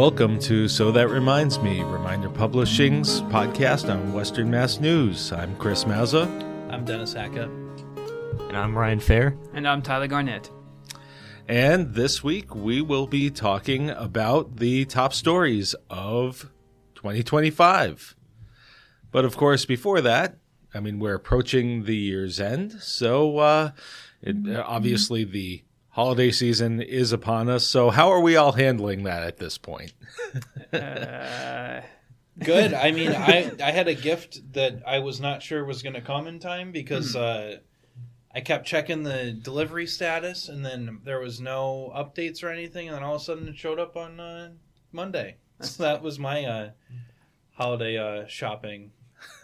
Welcome to So That Reminds Me, Reminder Publishing's podcast on Western Mass News. I'm Chris Maza. I'm Dennis Hackett. And I'm Ryan Feyre. And I'm Tyler Garnet. And this week we will be talking about the top stories of 2025. But of course, before that, we're approaching the year's end. So obviously the holiday season is upon us. So how are we all handling that at this point? Good. I had a gift that I was not sure was going to come in time because I kept checking the delivery status, and then there was no updates or anything, and then all of a sudden it showed up on Monday. So that was my holiday shopping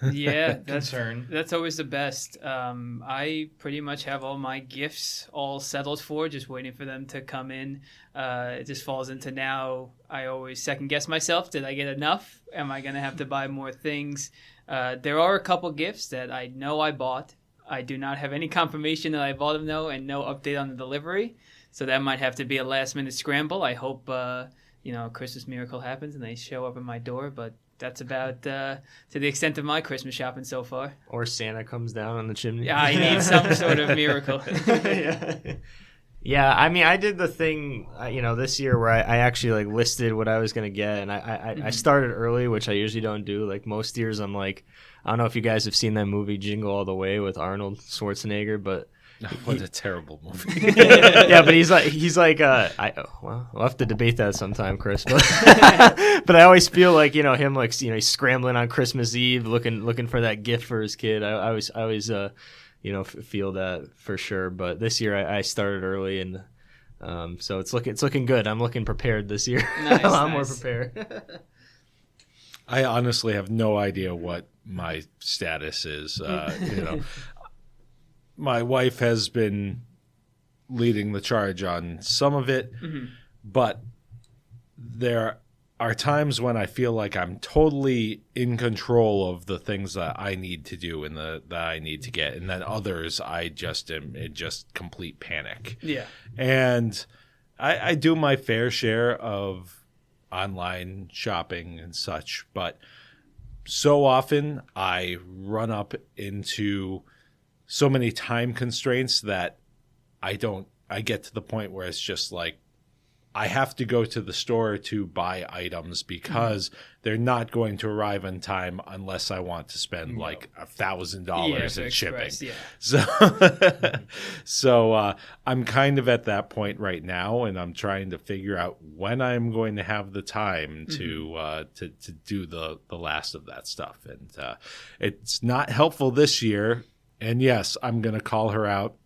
concern. That's always the best. I pretty much have all my gifts all settled for, just waiting for them to come in. It just falls into now. I always second guess myself. Did I get enough? Am I going to have to buy more things? There are a couple gifts that I know I bought. I do not have any confirmation that I bought them, though, and no update on the delivery. So that might have to be a last-minute scramble. I hope, a Christmas miracle happens and they show up at my door. But that's about to the extent of my Christmas shopping so far. Or Santa comes down on the chimney. Yeah, I need some sort of miracle. Yeah, I did the thing, this year where I actually listed what I was going to get, and I started early, which I usually don't do. Like most years, I'm like, I don't know if you guys have seen that movie Jingle All the Way with Arnold Schwarzenegger, but what a terrible movie. Yeah, but he's like we'll have to debate that sometime, Chris. But but I always feel like him he's scrambling on Christmas Eve looking for that gift for his kid. I always feel that for sure. But this year I started early, and so it's looking good. I'm looking prepared this year. Nice, a lot more prepared. I honestly have no idea what my status is. My wife has been leading the charge on some of it, but there are times when I feel like I'm totally in control of the things that I need to do and that I need to get, and then others I just am in just complete panic. Yeah, and I do my fair share of online shopping and such, but so often I run up into so many time constraints that I get to the point where it's just like I have to go to the store to buy items because they're not going to arrive on time unless I want to spend like $1,000 in shipping. Yeah. So I'm kind of at that point right now, and I'm trying to figure out when I'm going to have the time to do the last of that stuff. And it's not helpful this year. And yes, I'm going to call her out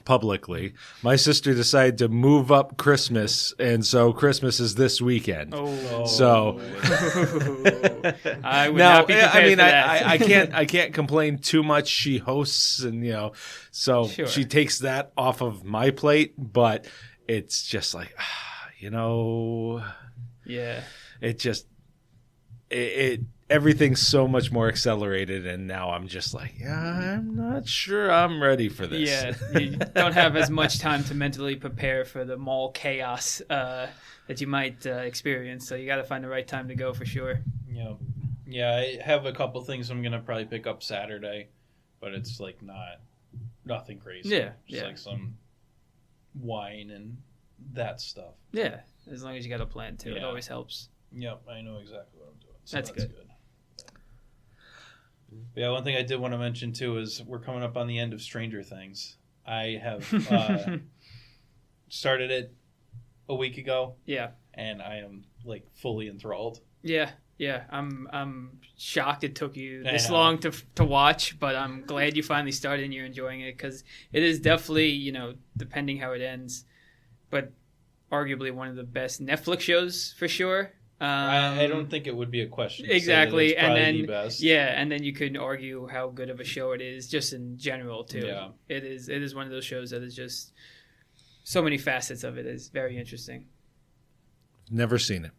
publicly. My sister decided to move up Christmas, and so Christmas is this weekend. So I would not be prepared for that. I can't complain too much. She hosts, and so Sure. she takes that off of my plate. But it's just like, Yeah. It everything's so much more accelerated, and now I'm just like, I'm not sure I'm ready for this. Yeah, you don't have as much time to mentally prepare for the mall chaos that you might experience, so you got to find the right time to go for sure. Yeah, I have a couple things I'm going to probably pick up Saturday, but it's like nothing crazy. Yeah, Just like some wine and that stuff. Yeah, as long as you got a plan too, it always helps. Yep, I know exactly what I'm doing. So that's good. But yeah, one thing I did want to mention too is we're coming up on the end of Stranger Things. I have started it a week ago. Yeah, and I am like fully enthralled. Yeah. I'm shocked it took you this long to watch, but I'm glad you finally started and you're enjoying it because it is definitely depending how it ends, but arguably one of the best Netflix shows for sure. I don't think it would be a question. Exactly, and then the best. and then you could argue how good of a show it is, just in general too. Yeah, it is one of those shows that is just so many facets of it is very interesting. Never seen it.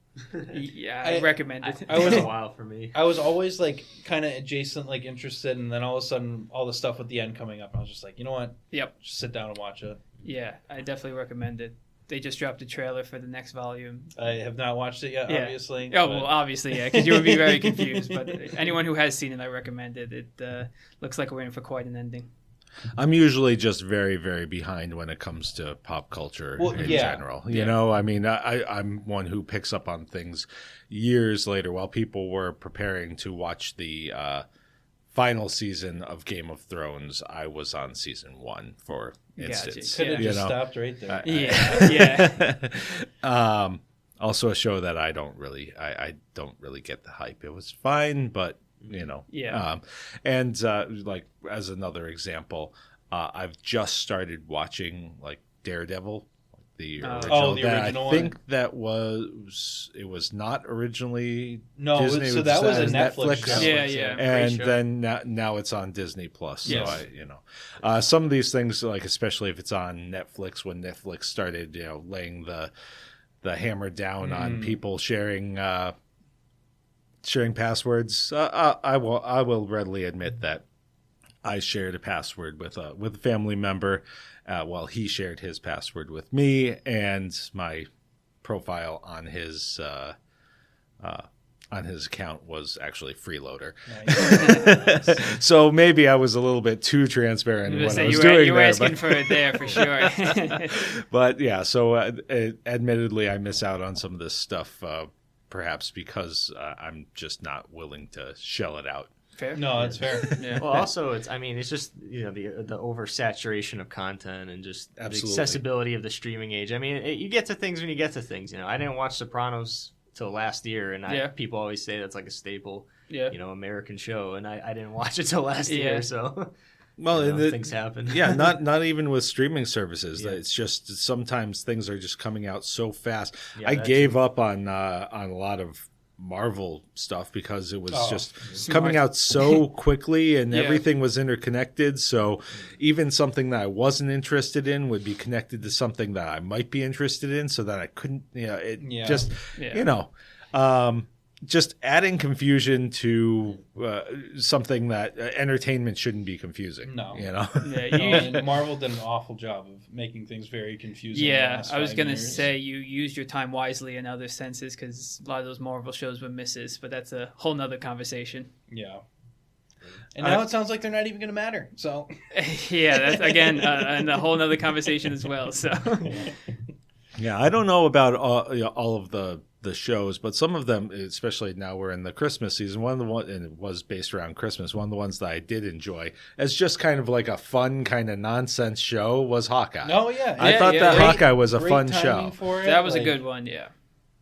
Yeah, I recommend it. I was a while for me. I was always like kind of adjacent, like interested, and then all of a sudden, all the stuff with the end coming up, I was just like, you know what? Yep, just sit down and watch it. Yeah, I definitely recommend it. they just dropped a trailer for the next volume. I have not watched it yet, Yeah. obviously. Oh, but- well, obviously, yeah, because you would be very confused. But anyone who has seen it, I recommend it. It looks like we're in for quite an ending. I'm usually just very, very behind when it comes to pop culture in general. You know, I mean, I'm one who picks up on things years later while people were preparing to watch the final season of Game of Thrones. I was on season 1, for instance. Could have Yeah. just stopped right there. Yeah. Also a show that I don't really get the hype. It was fine, but you know. Yeah. And like as another example, I've just started watching like Daredevil, the original. the that original I think that was not originally No, Disney. so that was a was Netflix show. Yeah. And Great show. then now it's on Disney Plus. So Yes. some of these things, like especially if it's on Netflix, when Netflix started, laying the hammer down on people sharing passwords, I will readily admit that I shared a password with a family member. While he shared his password with me, and my profile on his account was actually freeloader. Nice. So maybe I was a little bit too transparent when I was doing you were that. asking for it there for sure. But yeah, so admittedly, I miss out on some of this stuff, perhaps because I'm just not willing to shell it out. Fair. No, it's fair. Yeah. Well, also, it's just the oversaturation of content and just Absolutely. the accessibility of the streaming age. I mean, you get to things when you get to things. I didn't watch Sopranos till last year, and people always say that's like a staple, American show, and I didn't watch it till last year, so. Well, things happen. Yeah, not even with streaming services. Yeah. It's just sometimes things are just coming out so fast. Yeah, I that's gave up on a lot of Marvel stuff because it was just Smart. coming out so quickly and Yeah. everything was interconnected. So even something that I wasn't interested in would be connected to something that I might be interested in, so that I couldn't. Just adding confusion to something that entertainment shouldn't be confusing. No. Yeah, And Marvel did an awful job of making things very confusing. in the Yeah, last I was 5 going to years. say you used your time wisely in other senses because a lot of those Marvel shows were misses, but that's a whole nother conversation. Yeah. And now it sounds like they're not even going to matter. So Yeah, that's, again, and a whole nother conversation as well. So, Yeah, I don't know about all of the shows, but some of them, especially now we're in the Christmas season, and it was based around Christmas, one of the ones that I did enjoy as just kind of like a fun kind of nonsense show was Hawkeye. Oh yeah, I thought that Great- Hawkeye was a great fun timing show. for it. that was a Like, good one, yeah.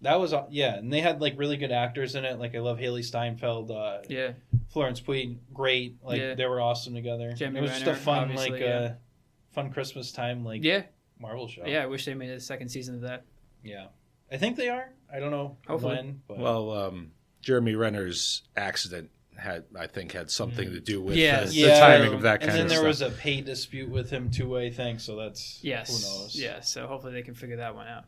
That was and they had like really good actors in it. Like I love Haley Steinfeld, Yeah. Florence Pugh, great. Like Yeah. they were awesome together. Jeremy it was just Renner, a fun obviously, yeah. fun Christmas time Yeah. Marvel show. Yeah, I wish they made a second season of that. Yeah. I think they are. I don't know Hopefully. when. But Well, Jeremy Renner's accident had something to do with Yes. the timing of that and kind then of there stuff. was a pay dispute with him too, I think. So that's Yes. who knows. Yeah, so hopefully they can figure that one out.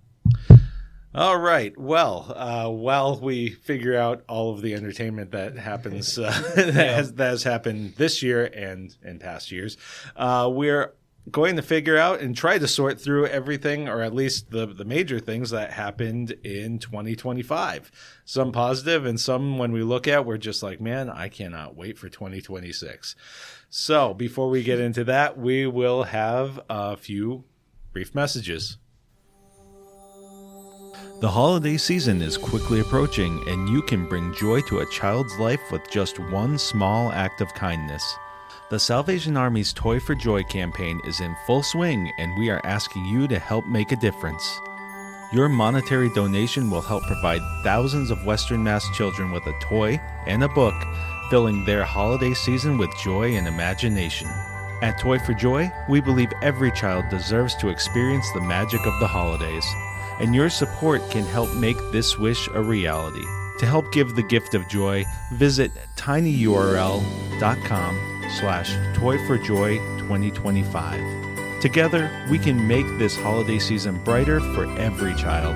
All right. Well, while we figure out all of the entertainment that happens that has happened this year and in past years, we're going to figure out and try to sort through everything, or at least the major things that happened in 2025. Some positive, and some when we look at, we're just like, man, I cannot wait for 2026. So before we get into that, we will have a few brief messages. The holiday season is quickly approaching, and you can bring joy to a child's life with just one small act of kindness. The Salvation Army's Toy for Joy campaign is in full swing, and we are asking you to help make a difference. Your monetary donation will help provide thousands of Western Mass children with a toy and a book, filling their holiday season with joy and imagination. At Toy for Joy, we believe every child deserves to experience the magic of the holidays, and your support can help make this wish a reality. To help give the gift of joy, visit tinyurl.com/toyforjoy2025. Together, we can make this holiday season brighter for every child.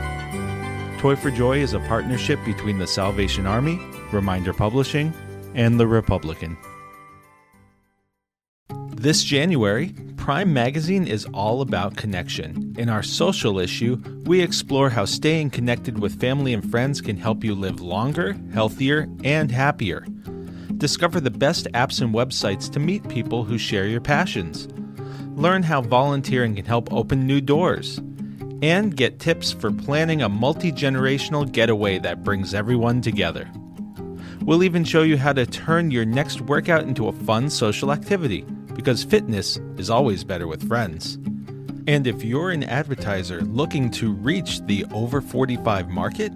Toy for Joy is a partnership between the Salvation Army, Reminder Publishing, and The Republican. This January, Prime Magazine is all about connection. In our social issue, we explore how staying connected with family and friends can help you live longer, healthier, and happier. Discover the best apps and websites to meet people who share your passions. Learn how volunteering can help open new doors. And get tips for planning a multi-generational getaway that brings everyone together. We'll even show you how to turn your next workout into a fun social activity, because fitness is always better with friends. And if you're an advertiser looking to reach the over 45 market,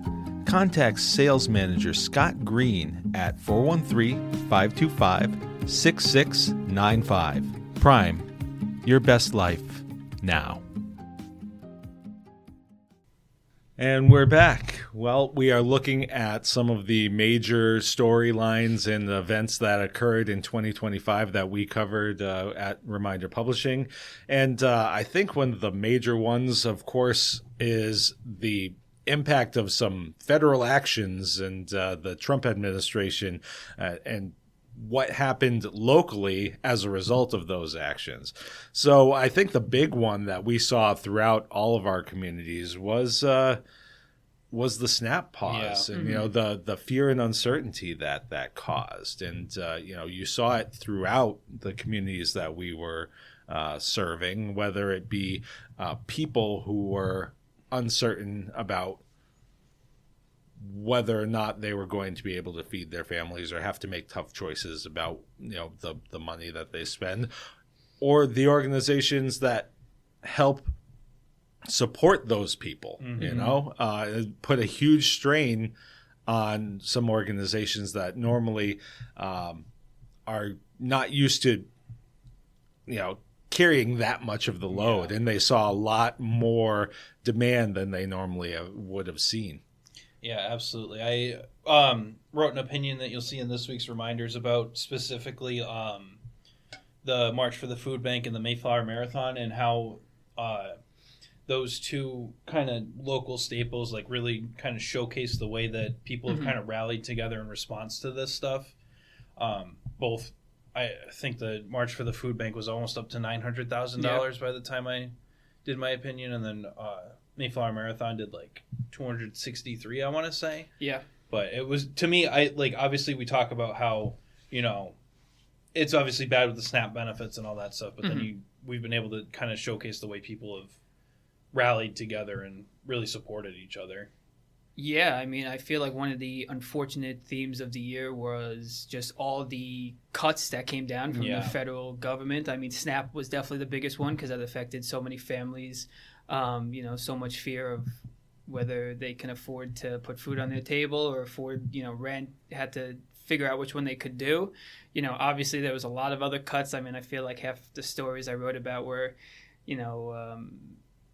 contact sales manager Scott Green at 413-525-6695. Prime, your best life now. And we're back. Well, we are looking at some of the major storylines and events that occurred in 2025 that we covered at Reminder Publishing. And I think one of the major ones, of course, is the impact of some federal actions and the Trump administration and what happened locally as a result of those actions. So I think the big one that we saw throughout all of our communities was the SNAP pause, and the fear and uncertainty that caused, and you saw it throughout the communities that we were serving, whether it be people who were uncertain about whether or not they were going to be able to feed their families or have to make tough choices about the money that they spend, or the organizations that help support those people. Put a huge strain on some organizations that normally are not used to carrying that much of the load, and they saw a lot more demand than they normally would have seen. Yeah, absolutely. I wrote an opinion that you'll see in this week's reminders about specifically the March for the Food Bank and the Mayflower Marathon, and how those two kind of local staples really kind of showcase the way that people have kind of rallied together in response to this stuff. Both, I think the March for the Food Bank was almost up to $900,000 by the time I did my opinion, and then Mayflower Marathon did 263, I want to say. Yeah. But it was, to me, obviously we talk about how, it's obviously bad with the SNAP benefits and all that stuff, but then we've been able to kind of showcase the way people have rallied together and really supported each other. Yeah, I mean, I feel like one of the unfortunate themes of the year was just all the cuts that came down from the federal government. I mean, SNAP was definitely the biggest one because that affected so many families. So much fear of whether they can afford to put food on their table or afford, rent, had to figure out which one they could do. Obviously there was a lot of other cuts. I mean, I feel like half the stories I wrote about were,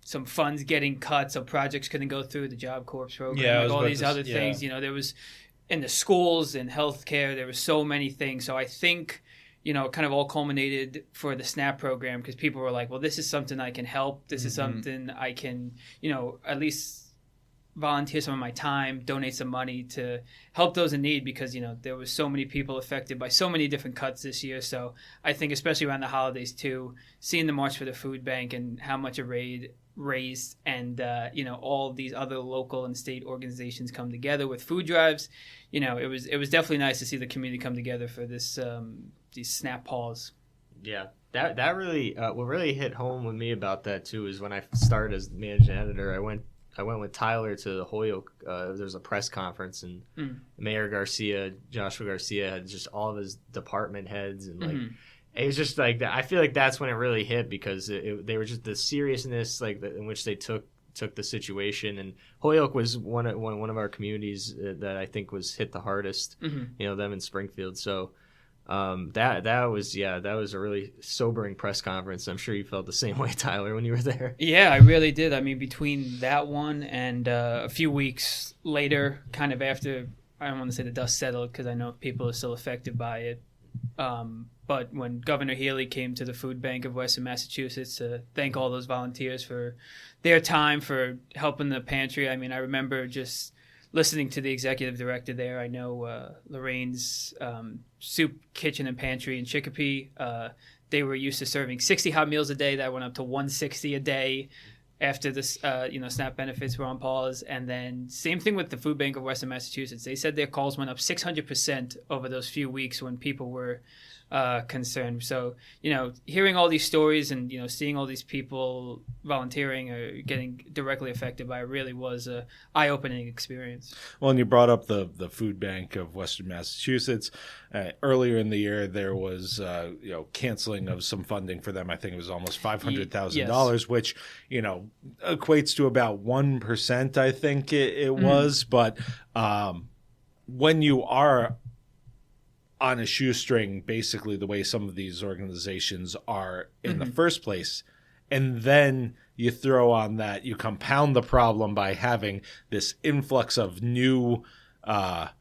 some funds getting cut, so projects couldn't go through the Job Corps program, all these other things. There was in the schools and healthcare, there were so many things. So I think, it kind of all culminated for the SNAP program because people were like, well, this is something I can help. This is something I can, at least volunteer some of my time, donate some money to help those in need because, there was so many people affected by so many different cuts this year. So I think especially around the holidays too, seeing the March for the Food Bank and how much it raised and, all these other local and state organizations come together with food drives, it was definitely nice to see the community come together for this, these SNAP pause. Yeah, that really, what really hit home with me about that too is when I started as managing editor, I went with Tyler to the Holyoke. There was a press conference, and Mayor Joshua Garcia, had just all of his department heads, and it was just like that. I feel like that's when it really hit because they were just the seriousness in which they took the situation. And Holyoke was one of our communities that I think was hit the hardest. Them in Springfield. So that was a really sobering press conference. I'm sure you felt the same way, Tyler, when you were there. Yeah, I really did. I mean, between that one and a few weeks later, kind of after, I don't want to say the dust settled because I know people are still affected by it. But when Governor Healy came to the Food Bank of Western Massachusetts to thank all those volunteers for their time, for helping the pantry, I mean, I remember just listening to the executive director there. I know Lorraine's Soup Kitchen and Pantry in Chicopee they were used to serving 60 hot meals a day. That went up to 160 a day after this, SNAP benefits were on pause. And then same thing with the Food Bank of Western Massachusetts. They said their calls went up 600% over those few weeks when people were concerned. So, hearing all these stories and, seeing all these people volunteering or getting directly affected by it really was a eye-opening experience. Well, and you brought up the Food Bank of Western Massachusetts. Earlier in the year, there was, canceling of some funding for them. I think it was almost $500,000, which, equates to about 1%, I think it was. But when you are on a shoestring, basically the way some of these organizations are in the first place, and then you throw on that, you compound the problem by having this influx of new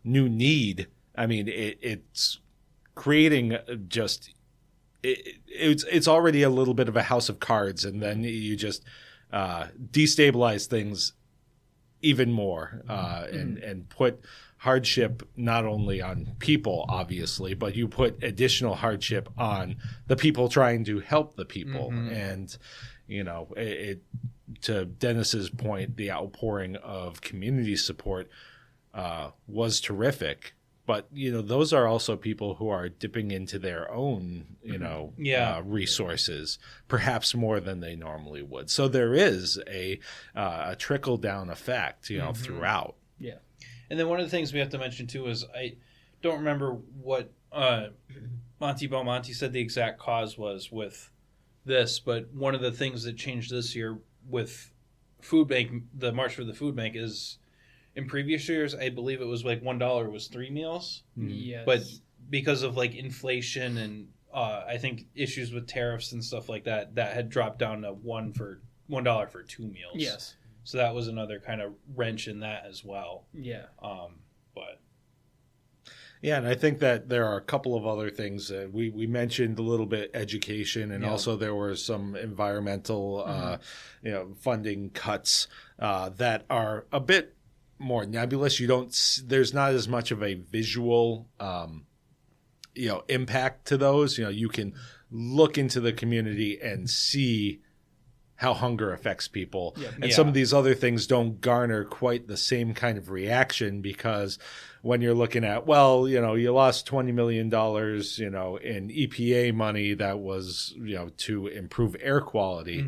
need. I mean, it's creating it's already a little bit of a house of cards, and then you just destabilize things even more and put hardship not only on people, obviously, but you put additional hardship on the people trying to help the people. And, to Dennis's point, the outpouring of community support was terrific. But, those are also people who are dipping into their own, resources, perhaps more than they normally would. So there is a trickle-down effect, throughout. Yeah. And then one of the things we have to mention, too, is I don't remember what Monty Belmonte said the exact cause was with this, but one of the things that changed this year with Food Bank, the March for the Food Bank, is in previous years, I believe it was like $1 was 3 meals. Yes. But because of like inflation and I think issues with tariffs and stuff like that, that had dropped down to $1 for 2 meals. Yes. So that was another kind of wrench in that as well. Yeah. But yeah, and I think that there are a couple of other things. We mentioned a little bit education, and also there were some environmental, funding cuts that are a bit more nebulous. There's not as much of a visual, impact to those. You can look into the community and see how hunger affects people. And some of these other things don't garner quite the same kind of reaction, because when you're looking at, you lost $20 million, in EPA money that was, to improve air quality.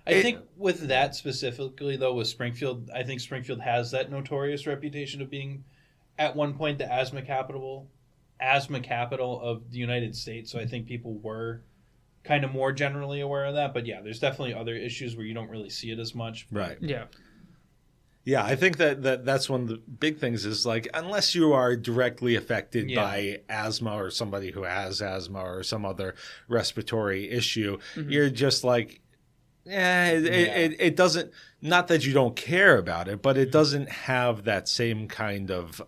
I think with that specifically, though, with Springfield, I think Springfield has that notorious reputation of being, at one point, the asthma capital of the United States. So I think people were kind of more generally aware of that. But yeah, there's definitely other issues where you don't really see it as much. Right. Yeah. Yeah, I think that's one of the big things is, like, unless you are directly affected by asthma or somebody who has asthma or some other respiratory issue, you're just like, it doesn't, not that you don't care about it, but it doesn't have that same kind of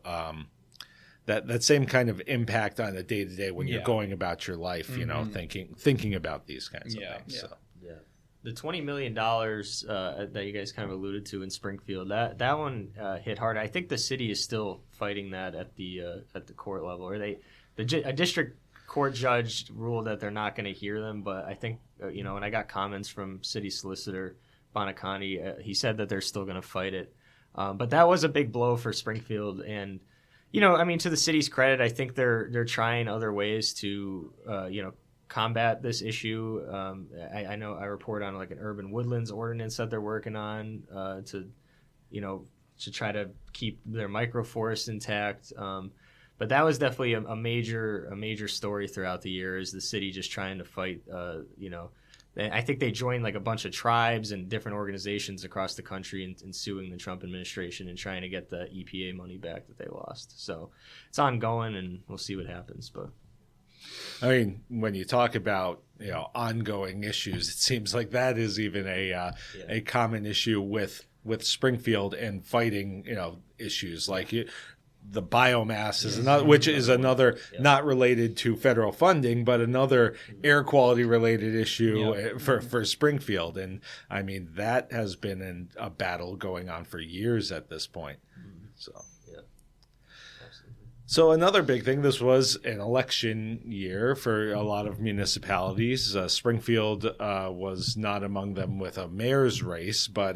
that same kind of impact on a day-to-day when you're going about your life, thinking about these kinds of things. Yeah. So. Yeah. The $20 million that you guys kind of alluded to in Springfield, that one hit hard. I think the city is still fighting that at the court level. Or a district court judge ruled that they're not going to hear them, but I think and I got comments from city solicitor Bonacani. He said that they're still going to fight it, but that was a big blow for Springfield. And to the city's credit, I think they're trying other ways to combat this issue. I know I report on like an urban woodlands ordinance that they're working on to try to keep their microforest intact. But that was definitely a major story throughout the year, is the city just trying to fight. I think they joined like a bunch of tribes and different organizations across the country in suing the Trump administration and trying to get the EPA money back that they lost. So it's ongoing, and we'll see what happens. But I mean, when you talk about ongoing issues, it seems like that is even a common issue with Springfield and fighting issues like the biomass is another, which is another not related to federal funding, but another air quality related issue for Springfield. And I mean, that has been a battle going on for years at this point. So. So another big thing, this was an election year for a lot of municipalities. Springfield was not among them with a mayor's race, but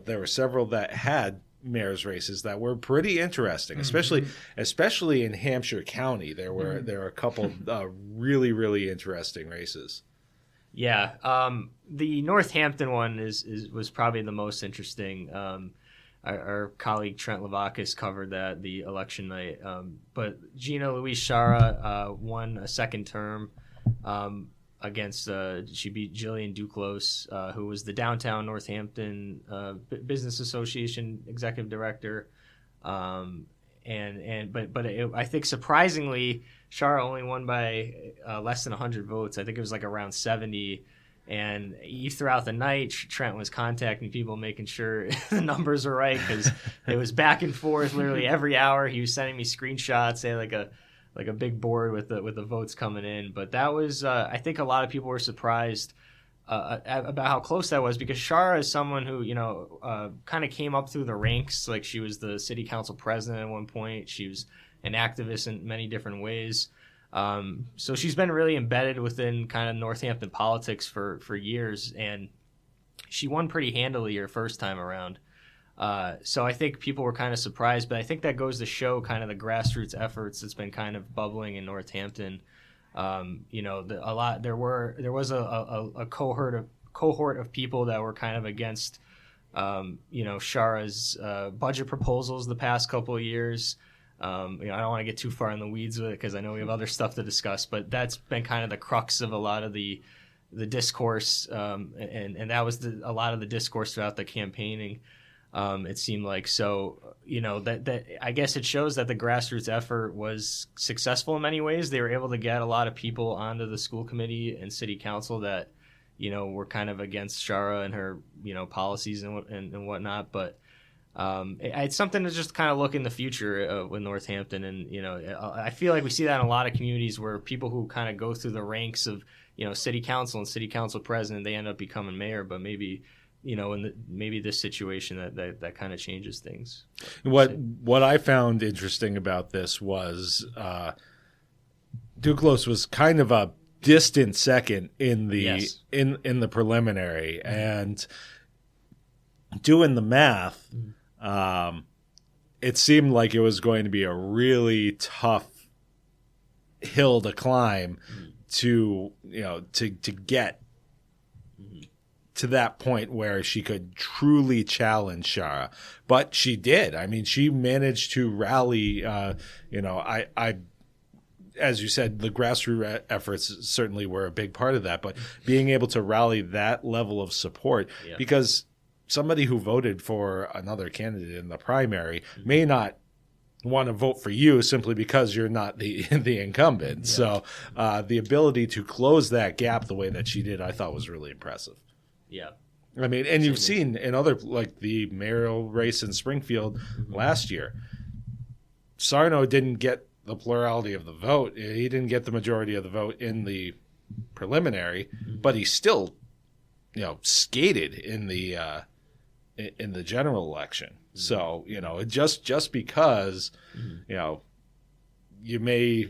there were several that had mayor's races that were pretty interesting, especially in Hampshire County. There were a couple really, really interesting races. Yeah, the Northampton one was probably the most interesting. Our colleague Trent Lavakis covered that the election night. But Gina Louise Shara won a second term against, she beat Jillian Duclos, who was the downtown Northampton Business Association executive director. But I think surprisingly, Shara only won by less than 100 votes. I think it was like around 70. And throughout the night, Trent was contacting people, making sure the numbers were right, because it was back and forth literally every hour. He was sending me screenshots. They had like a big board with the votes coming in. But that was, I think a lot of people were surprised about how close that was, because Shara is someone who, kind of came up through the ranks. Like, she was the city council president at one point. She was an activist in many different ways. So she's been really embedded within kind of Northampton politics for years, and she won pretty handily her first time around. So I think people were kind of surprised, but I think that goes to show kind of the grassroots efforts that's been kind of bubbling in Northampton. There was a cohort of people that were kind of against, Shara's budget proposals the past couple of years. I don't want to get too far in the weeds with it, because I know we have other stuff to discuss, but that's been kind of the crux of a lot of the discourse, and that was a lot of the discourse throughout the campaigning. It seemed like, so that I guess it shows that the grassroots effort was successful in many ways. They were able to get a lot of people onto the school committee and city council that were kind of against Shara and her policies and whatnot, but. It's something to just kind of look in the future with Northampton, and I feel like we see that in a lot of communities where people who kind of go through the ranks of city council and city council president, they end up becoming mayor. But maybe maybe this situation that kind of changes things. What I found interesting about this was Duclos was kind of a distant second in the in the preliminary, and doing the math. It seemed like it was going to be a really tough hill to climb to get to that point where she could truly challenge Shara. But she did. I mean, she managed to rally, as you said, the grassroots efforts certainly were a big part of that, but being able to rally that level of support, because somebody who voted for another candidate in the primary may not want to vote for you simply because you're not the incumbent. Yeah. So the ability to close that gap the way that she did, I thought was really impressive. Yeah. I mean, and you've seen in other, like the mayoral race in Springfield last year, Sarno didn't get the plurality of the vote. He didn't get the majority of the vote in the preliminary, but he still, skated in the general election. So, just because, you may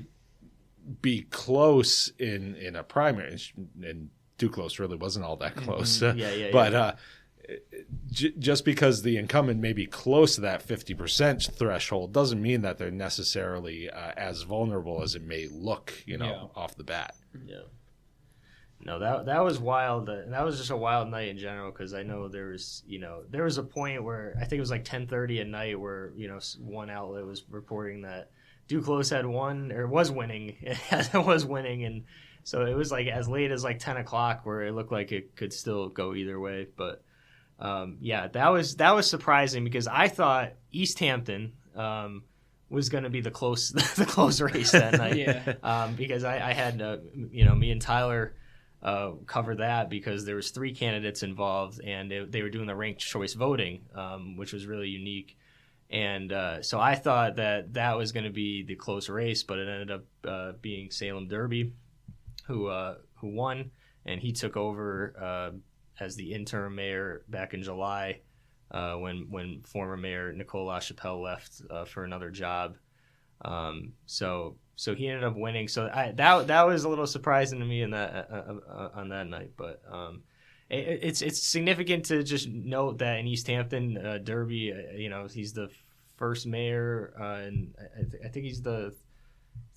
be close in a primary, and Duclos really wasn't all that close. But just because the incumbent may be close to that 50% threshold doesn't mean that they're necessarily as vulnerable as it may look, off the bat. Yeah. No, that was wild. That was just a wild night in general, because I know there was a point where I think it was like 10:30 at night where one outlet was reporting that Duclos had won or was winning, and so it was like as late as like 10 o'clock where it looked like it could still go either way. But that was surprising, because I thought East Hampton was going to be the close race that night. Because I had me and Tyler cover that, because there was 3 candidates involved, and they were doing the ranked choice voting, which was really unique. And so I thought that was going to be the close race, but it ended up being Salem Derby, who won, and he took over as the interim mayor back in July, when former mayor Nicole LaChapelle left for another job. So he ended up winning. So that was a little surprising to me in that on that night. But it's significant to just note that in East Hampton, Derby, he's the first mayor, and I think he's the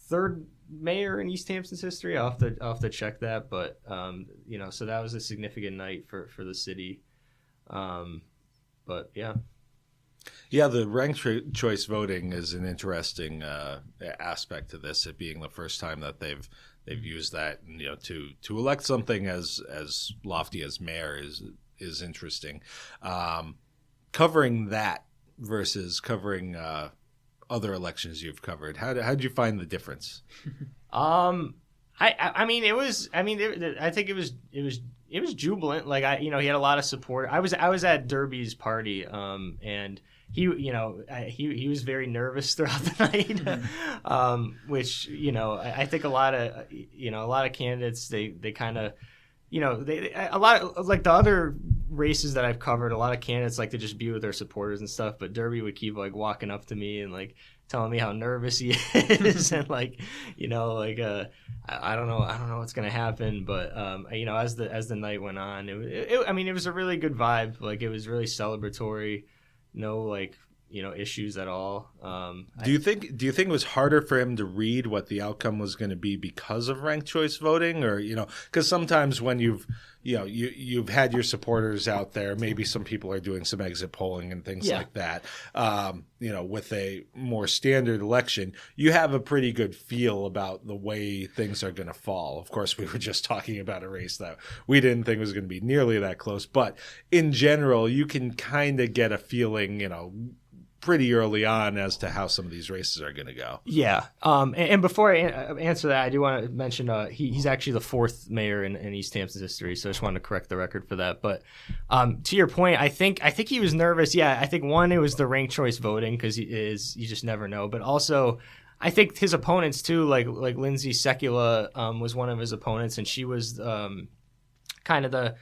third mayor in East Hampton's history. I'll have to check that. But so that was a significant night for the city. But yeah. Yeah, the ranked choice voting is an interesting aspect to this. It being the first time that they've used that, to elect something as lofty as mayor is interesting. Covering that versus covering other elections you've covered, how did you find the difference? I think it was jubilant. Like he had a lot of support. I was at Derby's party, and he was very nervous throughout the night, which I think a lot of candidates they kind of a lot of, like the other races that I've covered, a lot of candidates like to just be with their supporters and stuff, but Derby would keep like walking up to me and like telling me how nervous he is and like I don't know what's gonna happen, but as the night went on, it was a really good vibe. Like it was really celebratory, no issues at all. Do you think it was harder for him to read what the outcome was going to be because of ranked choice voting, or because sometimes when you've had your supporters out there, maybe some people are doing some exit polling and things like that. With a more standard election, you have a pretty good feel about the way things are going to fall. Of course, we were just talking about a race that we didn't think was going to be nearly that close, but in general, you can kind of get a feeling, pretty early on as to how some of these races are going to go. Yeah. And before I answer that, I do want to mention he's actually the fourth mayor in East Hampton's history, so I just wanted to correct the record for that. But to your point, I think he was nervous. Yeah, I think one, it was the ranked choice voting because you just never know. But also, I think his opponents too, like Lindsay Secula was one of his opponents, and she was kind of the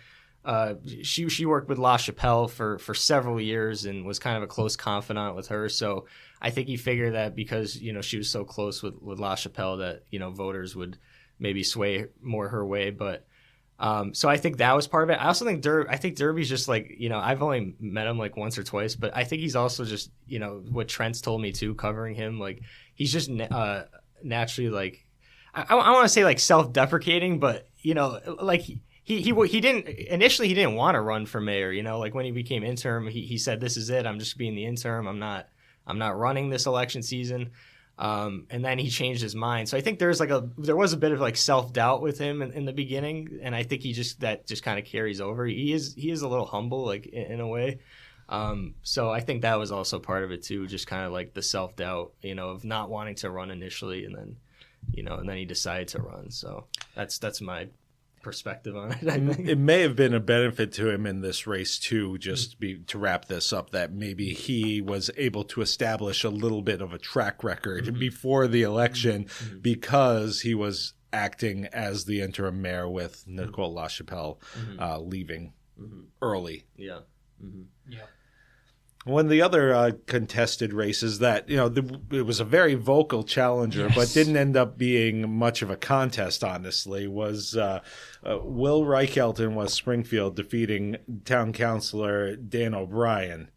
she worked with La Chapelle for several years and was kind of a close confidant with her. So I think he figured that because she was so close with La Chapelle that voters would maybe sway more her way. But so I think that was part of it. I also think Derby's just like I've only met him like once or twice, but I think he's also just what Trent's told me too, covering him, like he's just naturally like I want to say like self-deprecating, but like. He didn't want to run for mayor, like when he became interim, he said, this is it. I'm just being the interim. I'm not running this election season. And then he changed his mind. So I think there was a bit of like self-doubt with him in the beginning. And I think that just kind of carries over. He is a little humble, like in a way. So I think that was also part of it too. Just kind of like the self-doubt, of not wanting to run initially. And then, and then he decided to run. So that's my perspective on it. I think it may have been a benefit to him in this race too, to wrap this up, that maybe he was able to establish a little bit of a track record before the election because he was acting as the interim mayor with Nicole LaChapelle leaving early. Yeah. Yeah. One of the other contested races that, it was a very vocal challenger, but didn't end up being much of a contest, honestly, was Will Reichelt in West Springfield defeating town councilor Dan O'Brien.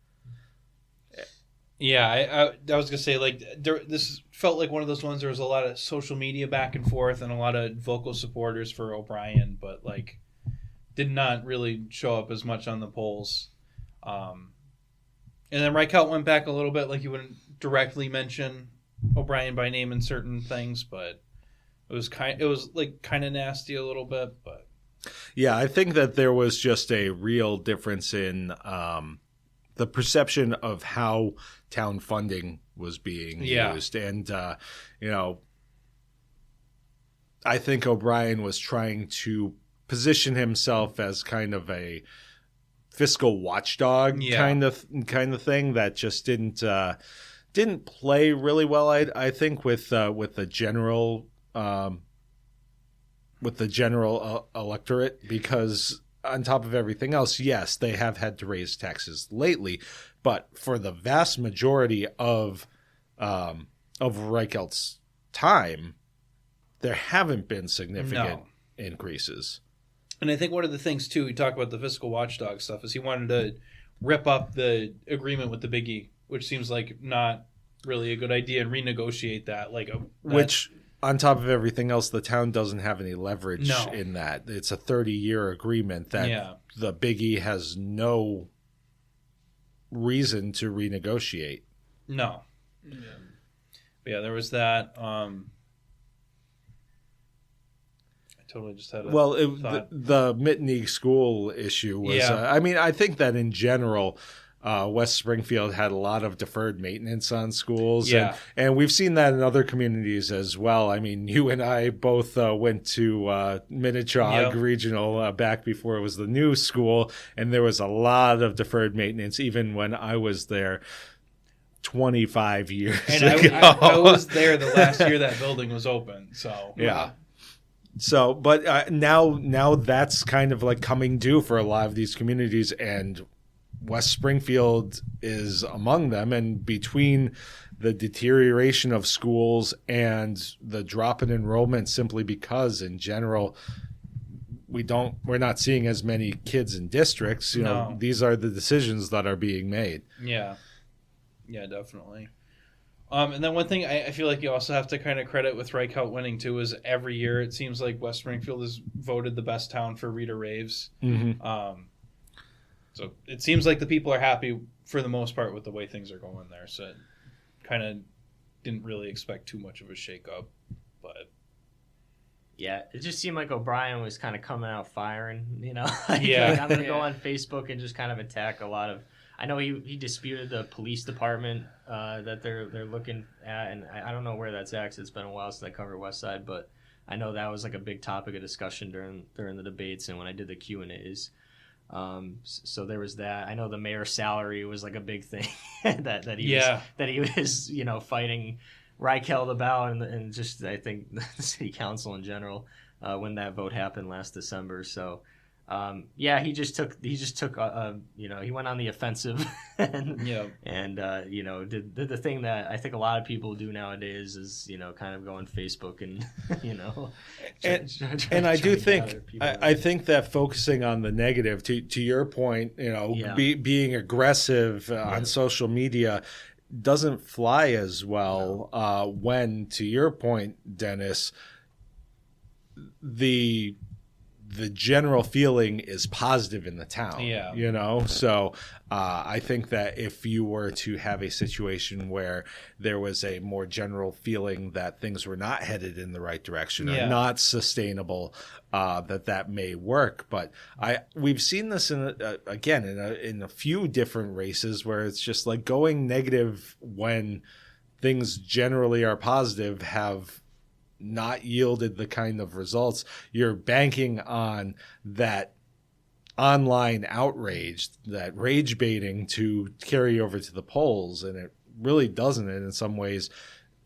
Yeah, I was going to say, like, this felt like one of those ones there was a lot of social media back and forth and a lot of vocal supporters for O'Brien, but, like, did not really show up as much on the polls. And then Reichelt went back a little bit, like he wouldn't directly mention O'Brien by name in certain things, but it was kind of nasty a little bit. But yeah, I think that there was just a real difference in the perception of how town funding was being used, and I think O'Brien was trying to position himself as kind of a fiscal watchdog kind of thing that just didn't play really well. I think with the general electorate, because on top of everything else, yes, they have had to raise taxes lately, but for the vast majority of of Reichelt's time, there haven't been significant increases. And I think one of the things, too, we talk about the fiscal watchdog stuff, is he wanted to rip up the agreement with the Big E, which seems like not really a good idea, and renegotiate that. Which, on top of everything else, the town doesn't have any leverage in that. It's a 30-year agreement that the Big E has no reason to renegotiate. No. Yeah. But yeah, there was that. Totally just had a the Mitteny school issue was I think that in general West Springfield had a lot of deferred maintenance on schools, and we've seen that in other communities as well. I mean, you and I both went to Minnechaug Regional back before it was the new school, and there was a lot of deferred maintenance even when I was there 25 years ago. I was there the last year that building was open, so So, but now that's kind of like coming due for a lot of these communities, and West Springfield is among them. And between the deterioration of schools and the drop in enrollment, simply because in general we're not seeing as many kids in districts. You know, these are the decisions that are being made. Yeah, definitely. And then one thing I feel like you also have to kind of credit with Reichelt winning too is every year it seems like West Springfield is voted the best town for Reader Raves. Mm-hmm. So it seems like the people are happy for the most part with the way things are going there. So kind of didn't really expect too much of a shakeup, but yeah, it just seemed like O'Brien was kind of coming out firing. You know, I'm gonna go on Facebook and just kind of attack a lot of. I know he disputed the police department that they're looking at, and I don't know where that's at 'cause it's been a while since I covered West Side, but I know that was like a big topic of discussion during the debates and when I did the Q&As. So there was that. I know the mayor's salary was like a big thing that he was fighting Reichelt about, and just I think the city council in general when that vote happened last December. So. He just took he went on the offensive and did the thing that I think a lot of people do nowadays is kind of go on Facebook and I do think I think that focusing on the negative to your point, being aggressive on social media doesn't fly as well when, to your point, Dennis, the general feeling is positive in the town. So I think that if you were to have a situation where there was a more general feeling that things were not headed in the right direction or not sustainable, that may work. But we've seen this in a few different races where it's just like going negative when things generally are positive have not yielded the kind of results. You're banking on that online outrage, that rage baiting to carry over to the polls, and it really doesn't. And in some ways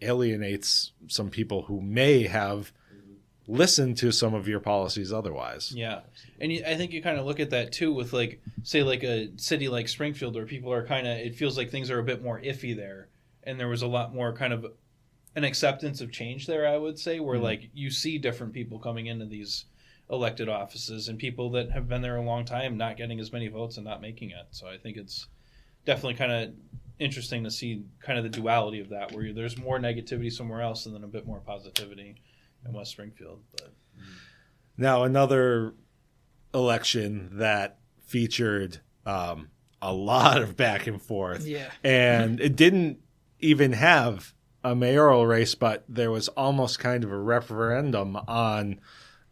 alienates some people who may have listened to some of your policies otherwise. Yeah. And I think you kind of look at that too with say a city like Springfield where people are it feels like things are a bit more iffy there. And there was a lot more kind of an acceptance of change there, I would say, where you see different people coming into these elected offices and people that have been there a long time not getting as many votes and not making it. So I think it's definitely kind of interesting to see kind of the duality of that, where there's more negativity somewhere else and then a bit more positivity in West Springfield. But now another election that featured a lot of back and forth, and it didn't even have a mayoral race, but there was almost kind of a referendum on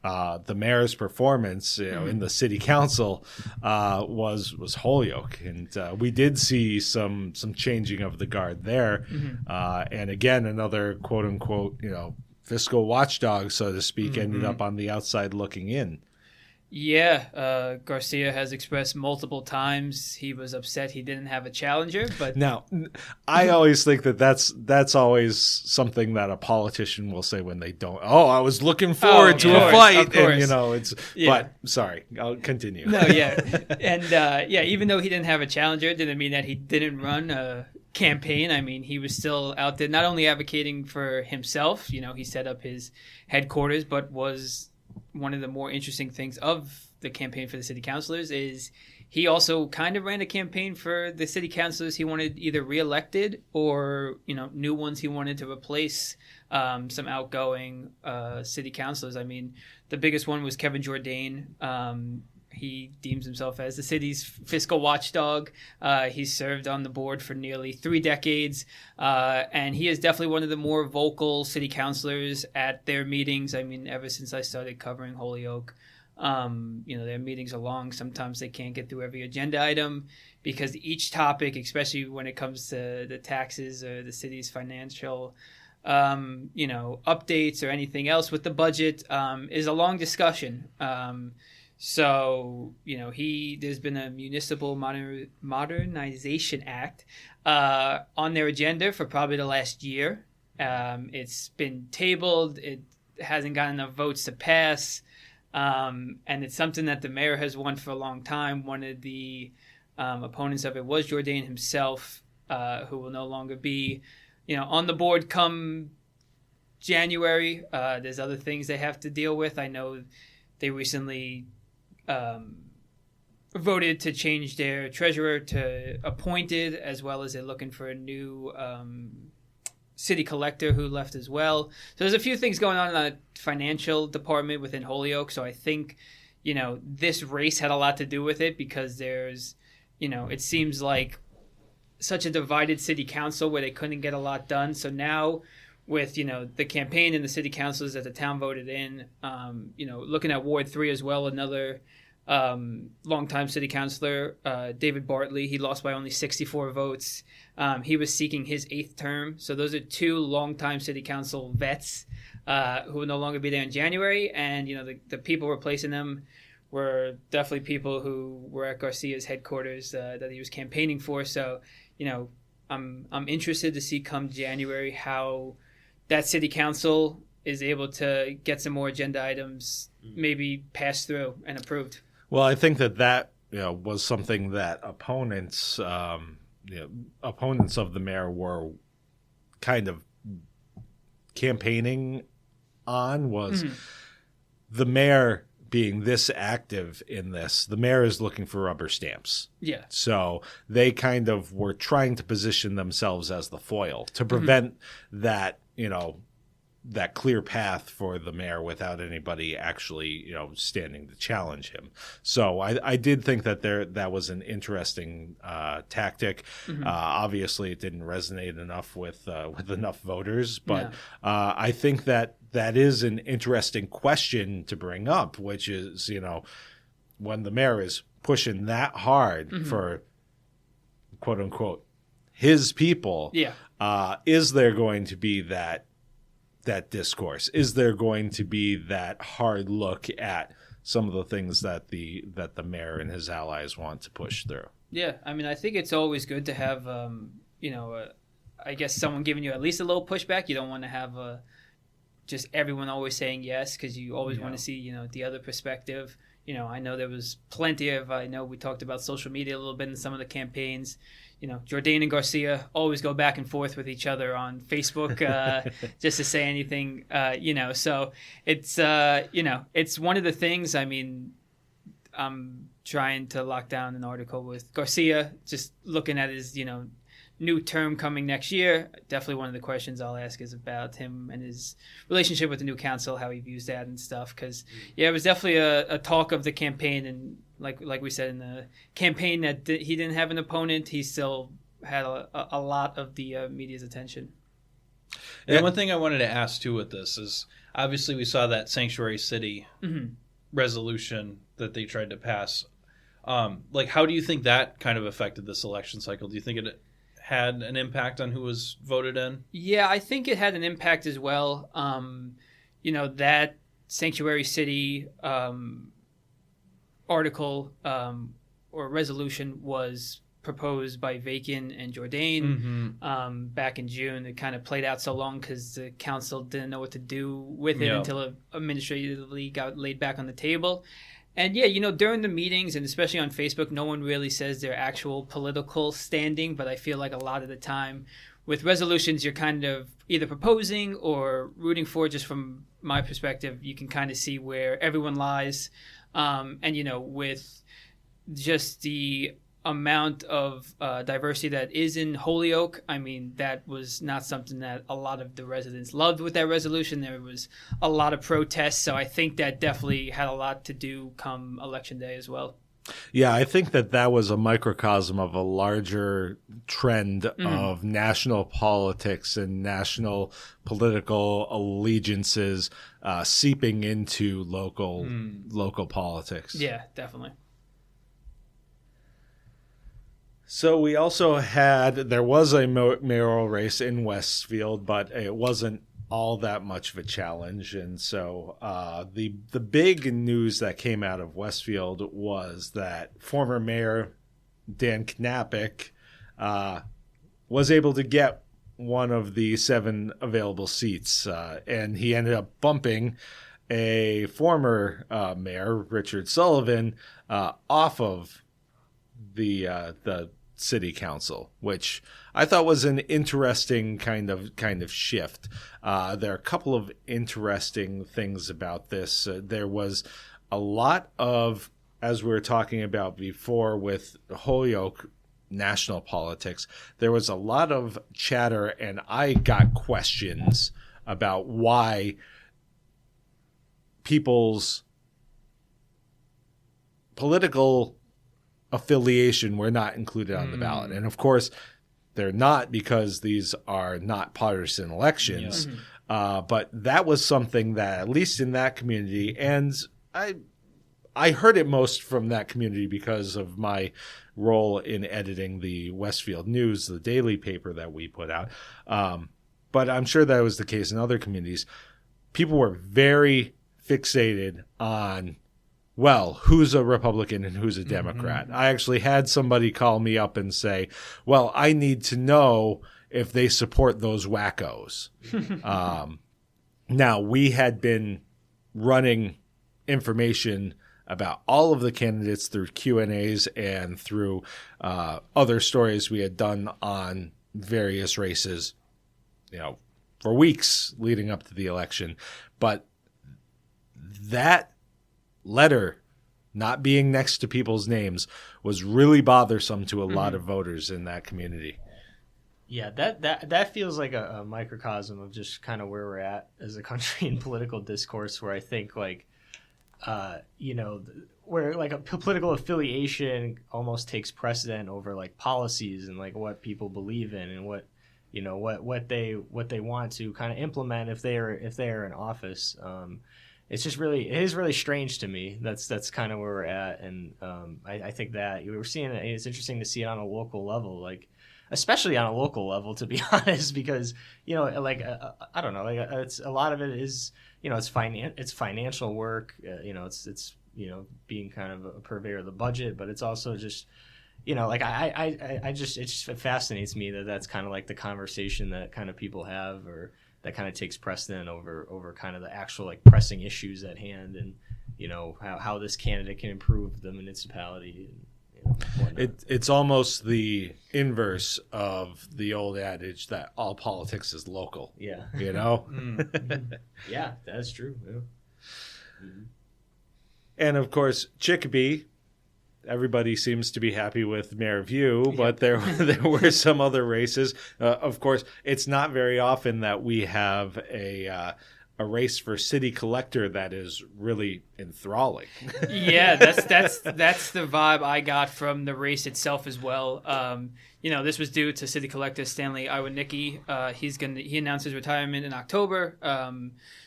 the mayor's performance, in the city council, was Holyoke, and we did see some changing of the guard there, and again another quote unquote fiscal watchdog, so to speak, ended up on the outside looking in. Yeah, Garcia has expressed multiple times he was upset he didn't have a challenger. But now, I always think that's always something that a politician will say when they don't. Oh, I was looking forward to a fight, and it's. Yeah. But sorry, I'll continue. No, and even though he didn't have a challenger, it didn't mean that he didn't run. campaign. I mean, he was still out there not only advocating for himself, he set up his headquarters, but was one of the more interesting things of the campaign for the city councilors is he also kind of ran a campaign for the city councilors he wanted either reelected or, new ones he wanted to replace some outgoing city councilors. I mean, the biggest one was Kevin Jourdain. He deems himself as the city's fiscal watchdog. He's served on the board for nearly 3 decades, and he is definitely one of the more vocal city councilors at their meetings. I mean, ever since I started covering Holyoke, their meetings are long. Sometimes they can't get through every agenda item because each topic, especially when it comes to the taxes or the city's financial updates or anything else with the budget, is a long discussion. So, there's been a Municipal Modernization Act on their agenda for probably the last year. It's been tabled. It hasn't gotten enough votes to pass. And it's something that the mayor has wanted for a long time. One of the opponents of it was Jourdain himself, who will no longer be, on the board come January. There's other things they have to deal with. I know they recently voted to change their treasurer to appointed, as well as they're looking for a new city collector who left as well. So there's a few things going on in the financial department within Holyoke. So I think, this race had a lot to do with it because there's, it seems like such a divided city council where they couldn't get a lot done. So now with, the campaign and the city councils that the town voted in, looking at Ward 3 as well, another longtime city councilor, David Bartley, he lost by only 64 votes. He was seeking his 8th term. So those are 2 longtime city council vets who will no longer be there in January. And, the people replacing them were definitely people who were at Garcia's headquarters that he was campaigning for. So, I'm interested to see come January how that city council is able to get some more agenda items maybe passed through and approved. Well, I think that was something that opponents of the mayor were kind of campaigning on was the mayor being this active in this. The mayor is looking for rubber stamps. Yeah. So they kind of were trying to position themselves as the foil to prevent that, that clear path for the mayor without anybody actually, standing to challenge him. So I did think that that was an interesting tactic. Obviously, it didn't resonate enough with enough voters, but I think that is an interesting question to bring up, which is, when the mayor is pushing that hard for quote unquote his people, is there going to be that discourse? Is there going to be that hard look at some of the things that the mayor and his allies want to push through? Yeah, I mean, I think it's always good to have, I guess someone giving you at least a little pushback. You don't want to have just everyone always saying yes, because you always want to see, the other perspective. I know there was plenty of, I know we talked about social media a little bit in some of the campaigns. Jourdain and Garcia always go back and forth with each other on Facebook just to say anything, So it's, it's one of the things. I mean, I'm trying to lock down an article with Garcia, just looking at his, new term coming next year. Definitely one of the questions I'll ask is about him and his relationship with the new council, how he views that and stuff. Because, it was definitely a talk of the campaign. And like we said in the campaign that he didn't have an opponent, he still had a lot of the media's attention. And one thing I wanted to ask, too, with this is, obviously we saw that sanctuary city resolution that they tried to pass. How do you think that kind of affected this election cycle? Do you think it had an impact on who was voted in? Yeah, I think it had an impact as well. That sanctuary city article or resolution was proposed by Vacan and Jourdain back in June. It kind of played out so long because the council didn't know what to do with it until it administratively got laid back on the table. And yeah, during the meetings and especially on Facebook, no one really says their actual political standing. But I feel like a lot of the time with resolutions, you're kind of either proposing or rooting for. Just from my perspective, you can kind of see where everyone lies. And, with just the amount of diversity that is in Holyoke, I mean, that was not something that a lot of the residents loved with that resolution. There was a lot of protests, so I think that definitely had a lot to do come election day as well. Yeah, I think that was a microcosm of a larger trend of national politics and national political allegiances seeping into local politics. Yeah, definitely. So we also there was a mayoral race in Westfield, but it wasn't all that much of a challenge. And so the big news that came out of Westfield was that former Mayor Dan Knapik was able to get one of the 7 available seats, and he ended up bumping a former mayor, Richard Sullivan, off of the city council, which I thought was an interesting kind of shift. There are a couple of interesting things about this. There was a lot of, as we were talking about before with Holyoke national politics, there was a lot of chatter, and I got questions about why people's political affiliation were not included on the ballot. And of course, they're not, because these are not partisan elections. But that was something that, at least in that community, and I heard it most from that community because of my role in editing the Westfield News, the daily paper that we put out. But I'm sure that was the case in other communities. People were very fixated on, well, who's a Republican and who's a Democrat. I actually had somebody call me up and say, well, I need to know if they support those wackos. Now, we had been running information about all of the candidates through Q&As and through other stories we had done on various races, for weeks leading up to the election. But that letter not being next to people's names was really bothersome to a lot of voters in that community. Yeah, that feels like a microcosm of just kind of where we're at as a country in political discourse, where I think where like a political affiliation almost takes precedent over like policies and like what people believe in and what they want to kind of implement if they are in office. It is really strange to me. That's kind of where we're at, and I think that we're seeing it. It's interesting to see it on a local level, like especially on a local level, to be honest, because I don't know, like it's a lot of it is it's financial work. It's being kind of a purveyor of the budget, but it's also just it just fascinates me that that's kind of like the conversation that kind of people have, or that kind of takes precedent over kind of the actual like pressing issues at hand, and how this candidate can improve the municipality. And, it's almost the inverse of the old adage that all politics is local. Yeah. Yeah, that's true. Yeah. And of course, Chicopee, everybody seems to be happy with Mayor View, but there were some other races. Of course, it's not very often that we have a race for city collector that is really enthralling. Yeah, that's the vibe I got from the race itself as well. This was due to city collector Stanley Iwanicki. He announced his retirement in October.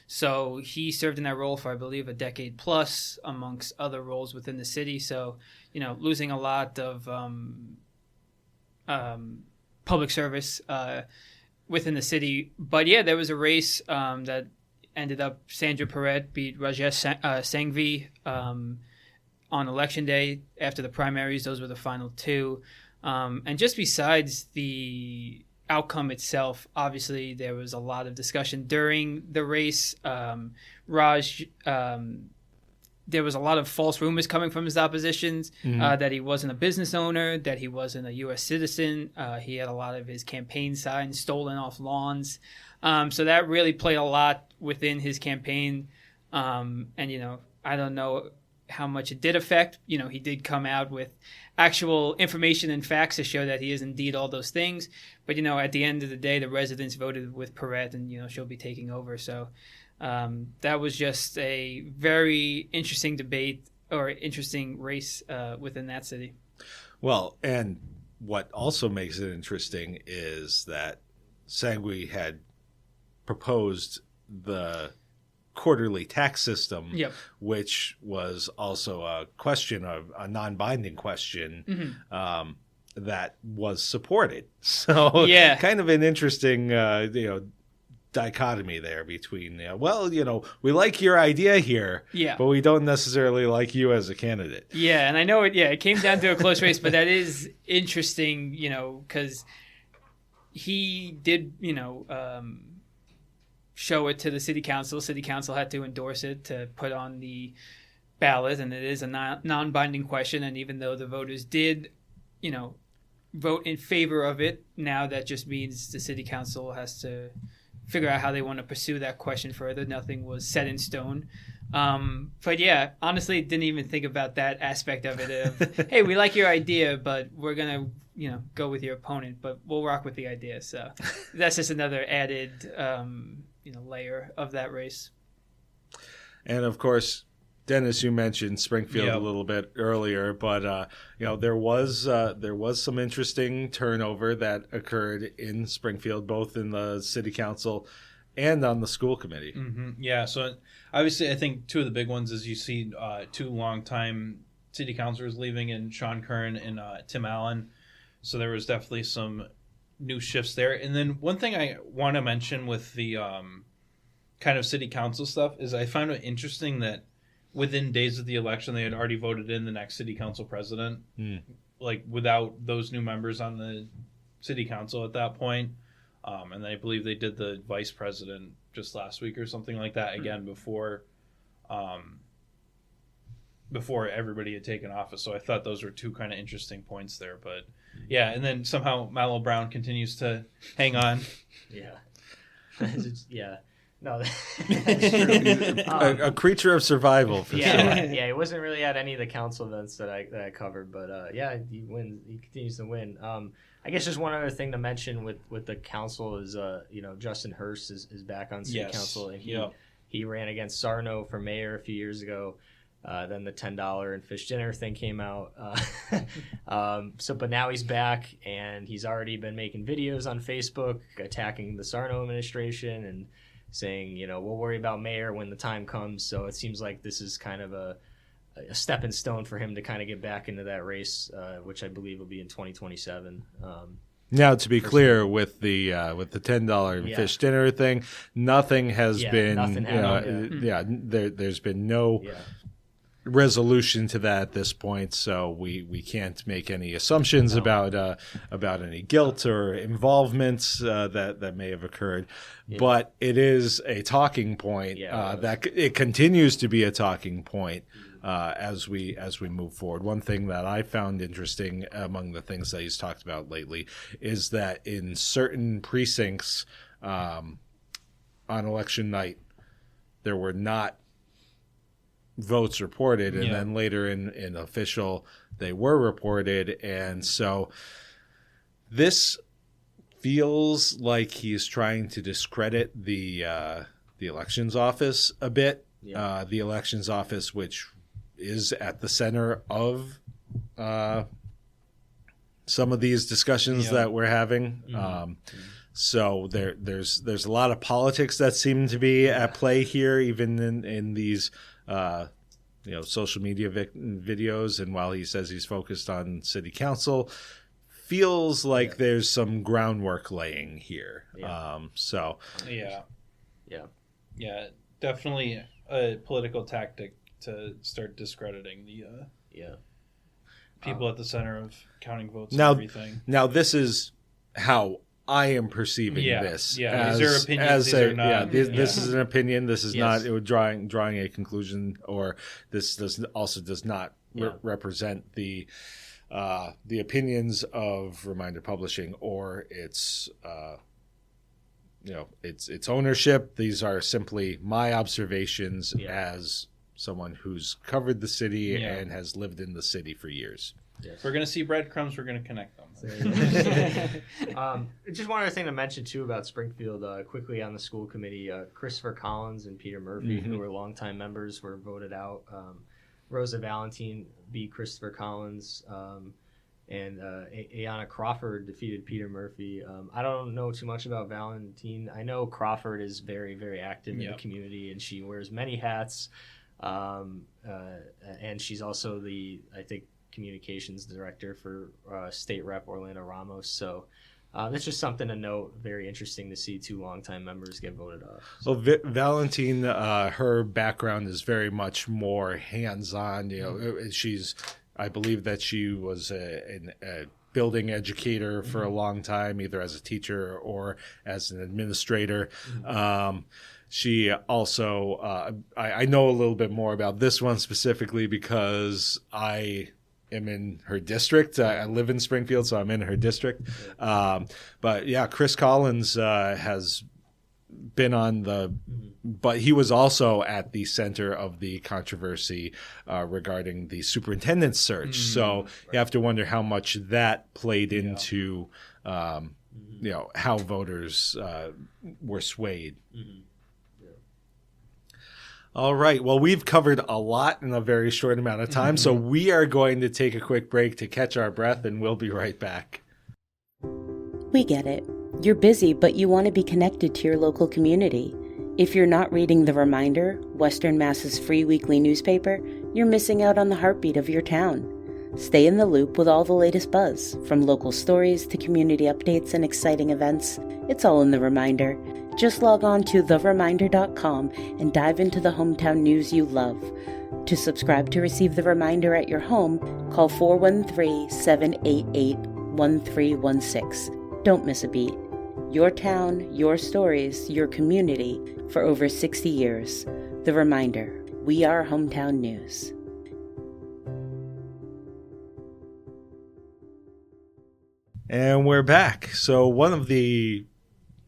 So he served in that role for, I believe, a decade plus, amongst other roles within the city. So, losing a lot of public service within the city. But yeah, there was a race that ended up Sandra Perret beat Rajesh Sanghvi on election day after the primaries. Those were the final two. And just besides the outcome itself, obviously there was a lot of discussion during the race. Raj there was a lot of false rumors coming from his oppositions that he wasn't a business owner, that he wasn't a U.S. citizen. He had a lot of his campaign signs stolen off lawns. So that really played a lot within his campaign. And, I don't know how much it did affect. He did come out with actual information and facts to show that he is indeed all those things. But, at the end of the day, the residents voted with Perret and, she'll be taking over. So that was just a very interesting debate or interesting race within that city. Well, and what also makes it interesting is that Sangui had proposed the quarterly tax system, which was also a question of a non-binding question that was supported. So kind of an interesting, dichotomy there between, we like your idea here, but we don't necessarily like you as a candidate. Yeah, and I know it came down to a close race, but that is interesting, because he did, show it to the city council. City council had to endorse it to put on the ballot, and it is a non-binding question. And even though the voters did, vote in favor of it, now that just means the city council has to figure out how they want to pursue that question further. Nothing was set in stone. But yeah, honestly, didn't even think about that aspect of it. Of, hey, we like your idea, but we're gonna, go with your opponent, but we'll rock with the idea. So that's just another added, layer of that race. And of course, Dennis, you mentioned Springfield a little bit earlier, but there was some interesting turnover that occurred in Springfield, both in the city council and on the school committee. Mm-hmm. Yeah, so obviously, I think two of the big ones is you see two longtime city councilors leaving, in Sean Kern and Tim Allen. So there was definitely some new shifts there. And then one thing I want to mention with the kind of city council stuff is I found it interesting that within days of the election, they had already voted in the next city council president, like without those new members on the city council at that point. And I believe they did the vice president just last week or something like that again before everybody had taken office. So I thought those were two kind of interesting points there. But yeah, and then somehow Mallow Brown continues to hang on. Yeah. No, that's true. A creature of survival, for sure. Yeah, he wasn't really at any of the council events that I covered, but he wins. He continues to win. I guess just one other thing to mention with the council is, Justin Hurst is back on city council, and he ran against Sarno for mayor a few years ago. Then the $10 and fish dinner thing came out. But now he's back, and he's already been making videos on Facebook attacking the Sarno administration and saying, we'll worry about mayor when the time comes. So it seems like this is kind of a stepping stone for him to kind of get back into that race, which I believe will be in 2027. Now, to be clear, with the $10 fish dinner thing, nothing has been. There's been no resolution to that at this point, so we can't make any assumptions about any guilt or involvements that may have occurred. But it is a talking point that it continues to be a talking point as we move forward. One thing that I found interesting among the things that he's talked about lately is that in certain precincts on election night, there were not votes reported, and then later in official they were reported, and so this feels like he's trying to discredit the elections office a bit. The elections office, which is at the center of some of these discussions that we're having. So there's a lot of politics that seem to be at play here, even in these social media videos. And while he says he's focused on city council, feels like there's some groundwork laying here. Definitely a political tactic to start discrediting the people at the center of counting votes and everything. Now, this is how I am perceiving this. These are opinions. These are not. This is an opinion. This is Yes. not drawing a conclusion, or this does not represent the opinions of Reminder Publishing or its its ownership. These are simply my observations as someone who's covered the city and has lived in the city for years. If we're going to see breadcrumbs, we're going to connect them. Just one other thing to mention, too, about Springfield, quickly on the school committee, Christopher Collins and Peter Murphy, who were longtime members, were voted out. Rosa Valentine beat Christopher Collins, and Ayanna Crawford defeated Peter Murphy. I don't know too much about Valentine. I know Crawford is very, very active in the community, and she wears many hats. And she's also I think, communications director for State Rep Orlando Ramos. So that's just something to note. Very interesting to see 2 longtime members get voted off. So. Well, Valentine, her background is very much more hands-on. I believe that she was a building educator for a long time, either as a teacher or as an administrator. She also, I know a little bit more about this one specifically because I am in her district. I live in Springfield, so I'm in her district. But yeah, Chris Collins has been on but he was also at the center of the controversy regarding the superintendent's search. So you have to wonder how much that played into, how voters were swayed. All right. Well, we've covered a lot in a very short amount of time, so we are going to take a quick break to catch our breath, and we'll be right back. We get it. You're busy, but you want to be connected to your local community. If you're not reading The Reminder, Western Mass's free weekly newspaper, you're missing out on the heartbeat of your town. Stay in the loop with all the latest buzz, from local stories to community updates and exciting events. It's all in The Reminder. Just log on to thereminder.com and dive into the hometown news you love. To subscribe to receive The Reminder at your home, call 413-788-1316. Don't miss a beat. Your town, your stories, your community for over 60 years. The Reminder. We are hometown news. And we're back. So one of the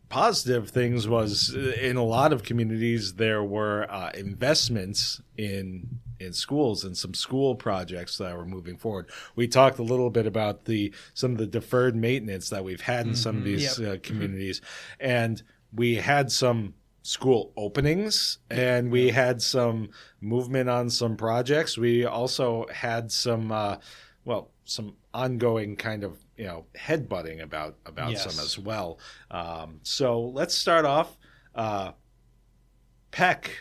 positive things was in a lot of communities there were investments in schools and some school projects that were moving forward. We talked a little bit about some of the deferred maintenance that we've had in some of these communities, and we had some school openings and we had some movement on some projects. We also had some ongoing kind of headbutting about some as well. So let's start off. Peck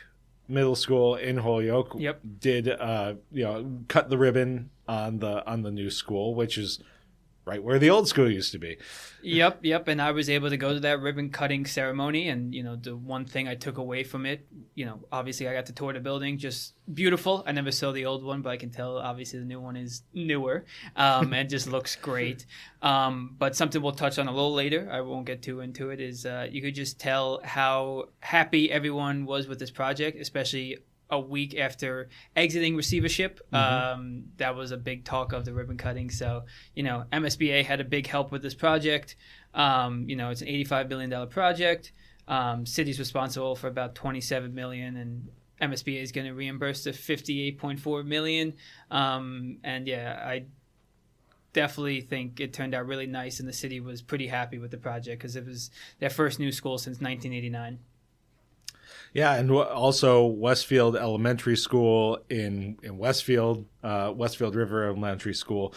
Middle School in Holyoke did cut the ribbon on the new school, which is right where the old school used to be. Yep. And I was able to go to that ribbon cutting ceremony. And, the one thing I took away from it, obviously I got to tour the building, just beautiful. I never saw the old one, but I can tell obviously the new one is newer and just looks great. But something we'll touch on a little later, I won't get too into it, is you could just tell how happy everyone was with this project, especially a week after exiting receivership. That was a big talk of the ribbon cutting. So, MSBA had a big help with this project. It's an $85 billion project. City's responsible for about $27 million, and MSBA is going to reimburse the $58.4 million. I definitely think it turned out really nice, and the city was pretty happy with the project because it was their first new school since 1989. Yeah, and also Westfield Elementary School in Westfield, Westfield River Elementary School,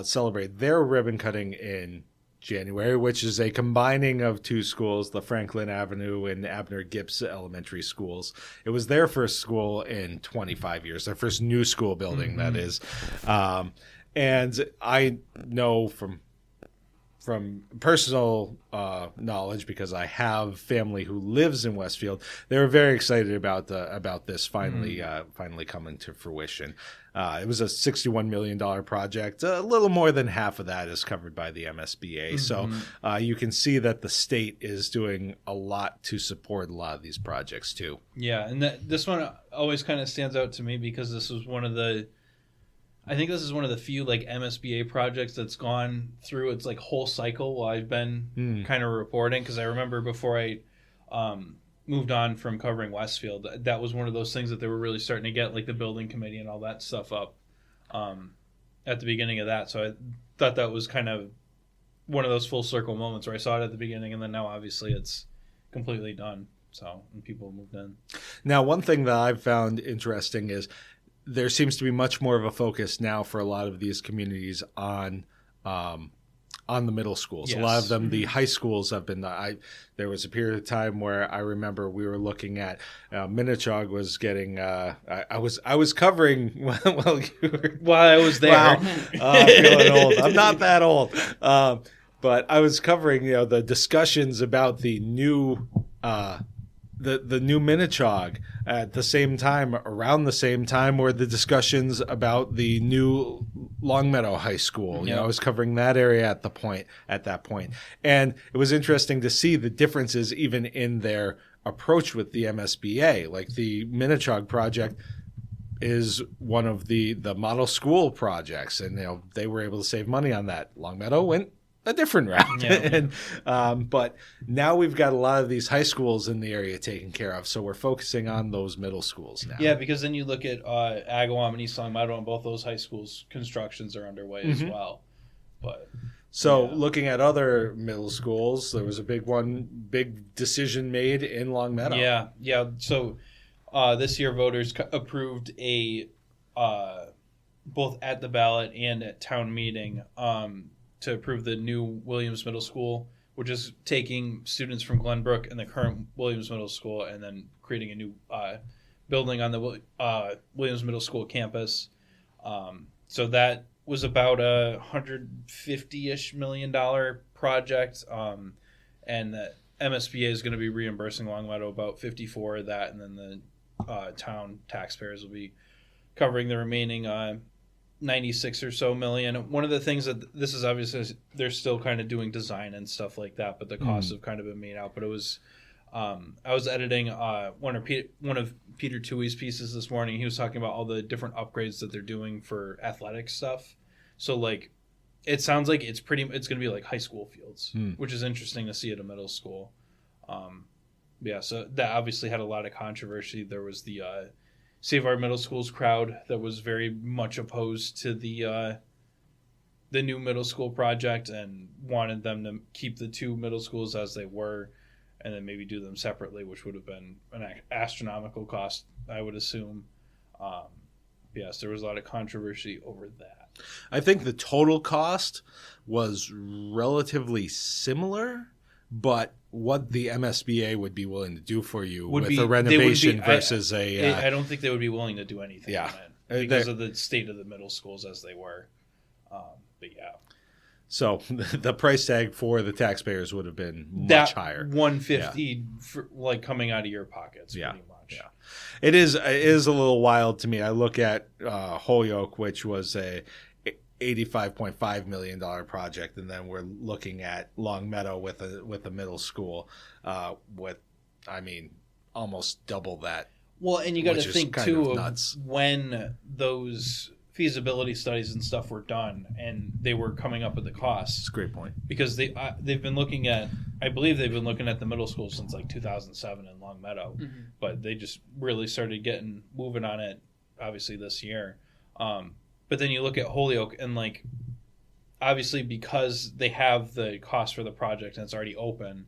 celebrate their ribbon cutting in January, which is a combining of two schools, the Franklin Avenue and Abner Gibbs Elementary Schools. It was their first school in 25 years, their first new school building, that is. And I know from from personal knowledge, because I have family who lives in Westfield, they were very excited about this finally coming to fruition. It was a $61 million project. A little more than half of that is covered by the MSBA. So you can see that the state is doing a lot to support a lot of these projects too. Yeah, and this one always kind of stands out to me because this was one of the few like MSBA projects that's gone through its like whole cycle while I've been kind of reporting, because I remember before I moved on from covering Westfield, that was one of those things that they were really starting to get like the building committee and all that stuff up at the beginning of that. So I thought that was kind of one of those full circle moments where I saw it at the beginning, and then now obviously it's completely done. So, and people moved in. Now, one thing that I've found interesting is there seems to be much more of a focus now for a lot of these communities on the middle schools. Yes. A lot of them, the high schools have been. There was a period of time where I remember we were looking at Minnechaug was getting. I was covering while I was there. Wow, feeling old. I'm not that old, but I was covering the discussions about the new. The new Minnechaug at the same time, around the same time, were the discussions about the new Longmeadow High School. I was covering that area at that point. And it was interesting to see the differences even in their approach with the MSBA. Like the Minnechaug project is one of the model school projects, and they were able to save money on that. Longmeadow went a different route. Yeah. And but now we've got a lot of these high schools in the area taken care of, so we're focusing on those middle schools now. Yeah, because then you look at Agawam and East Longmeadow, and both those high schools constructions are underway as well. But looking at other middle schools, there was a big decision made in Longmeadow. Yeah. So this year voters approved a both at the ballot and at town meeting to approve the new Williams Middle School, which is taking students from Glenbrook and the current Williams Middle School and then creating a new building on the Williams Middle School campus. So that was about a $150-ish million project, and the MSBA is going to be reimbursing Longmeadow about 54 of that, and then the town taxpayers will be covering the remaining 96 or so million. One of the things that this is obviously they're still kind of doing design and stuff like that, but the costs have kind of been made out. But it was I was editing one of Peter Tui's pieces this morning. He was talking about all the different upgrades that they're doing for athletic stuff. So like it sounds like it's going to be like high school fields, which is interesting to see at a middle school. So that obviously had a lot of controversy. There was the Save Our Middle Schools crowd that was very much opposed to the new middle school project and wanted them to keep the two middle schools as they were and then maybe do them separately, which would have been an astronomical cost, I would assume. Yes, there was a lot of controversy over that. I think the total cost was relatively similar, but what the MSBA would be willing to do for you with a renovation versus I don't think they would be willing to do anything on it because of the state of the middle schools as they were. But yeah. So the price tag for the taxpayers would have been much higher. $150 for, like coming out of your pockets, pretty much. Yeah. It is a little wild to me. I look at Holyoke, which was a $85.5 million project, and then we're looking at Longmeadow with a middle school with almost double that. Well, and you got to think too of when those feasibility studies and stuff were done and they were coming up with the costs. That's a great point. Because they've been looking at, I believe they've been looking at the middle school since like 2007 in Longmeadow, but they just really started moving on it obviously this year. But then you look at Holyoke and like, obviously because they have the cost for the project and it's already open,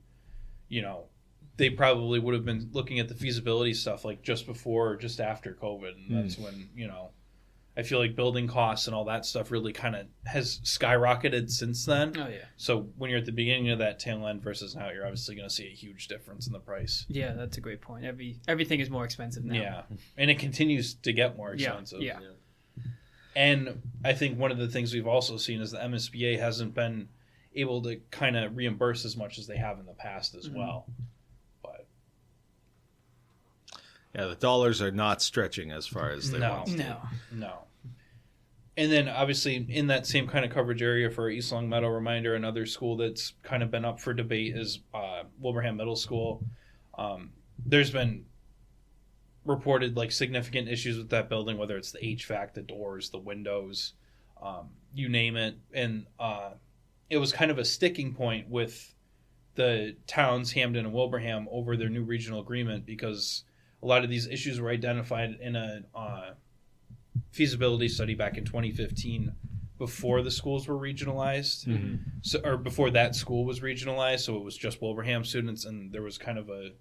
they probably would have been looking at the feasibility stuff like just before or just after COVID. And that's when, I feel like building costs and all that stuff really kind of has skyrocketed since then. Oh, yeah. So when you're at the beginning of that tail end versus now, you're obviously going to see a huge difference in the price. Yeah, that's a great point. Everything is more expensive now. Yeah, and it continues to get more expensive. Yeah. And I think one of the things we've also seen is the MSBA hasn't been able to kind of reimburse as much as they have in the past as well. But yeah, the dollars are not stretching as far as they want to. No. And then obviously in that same kind of coverage area for East Long Meadow Reminder, another school that's kind of been up for debate is Wilbraham Middle School. There's been reported like significant issues with that building, whether it's the HVAC, the doors, the windows, you name it. And it was kind of a sticking point with the towns, Hamden and Wilbraham, over their new regional agreement, because a lot of these issues were identified in a feasibility study back in 2015 before the schools were regionalized. Or before that school was regionalized, so it was just Wilbraham students, and there was kind of a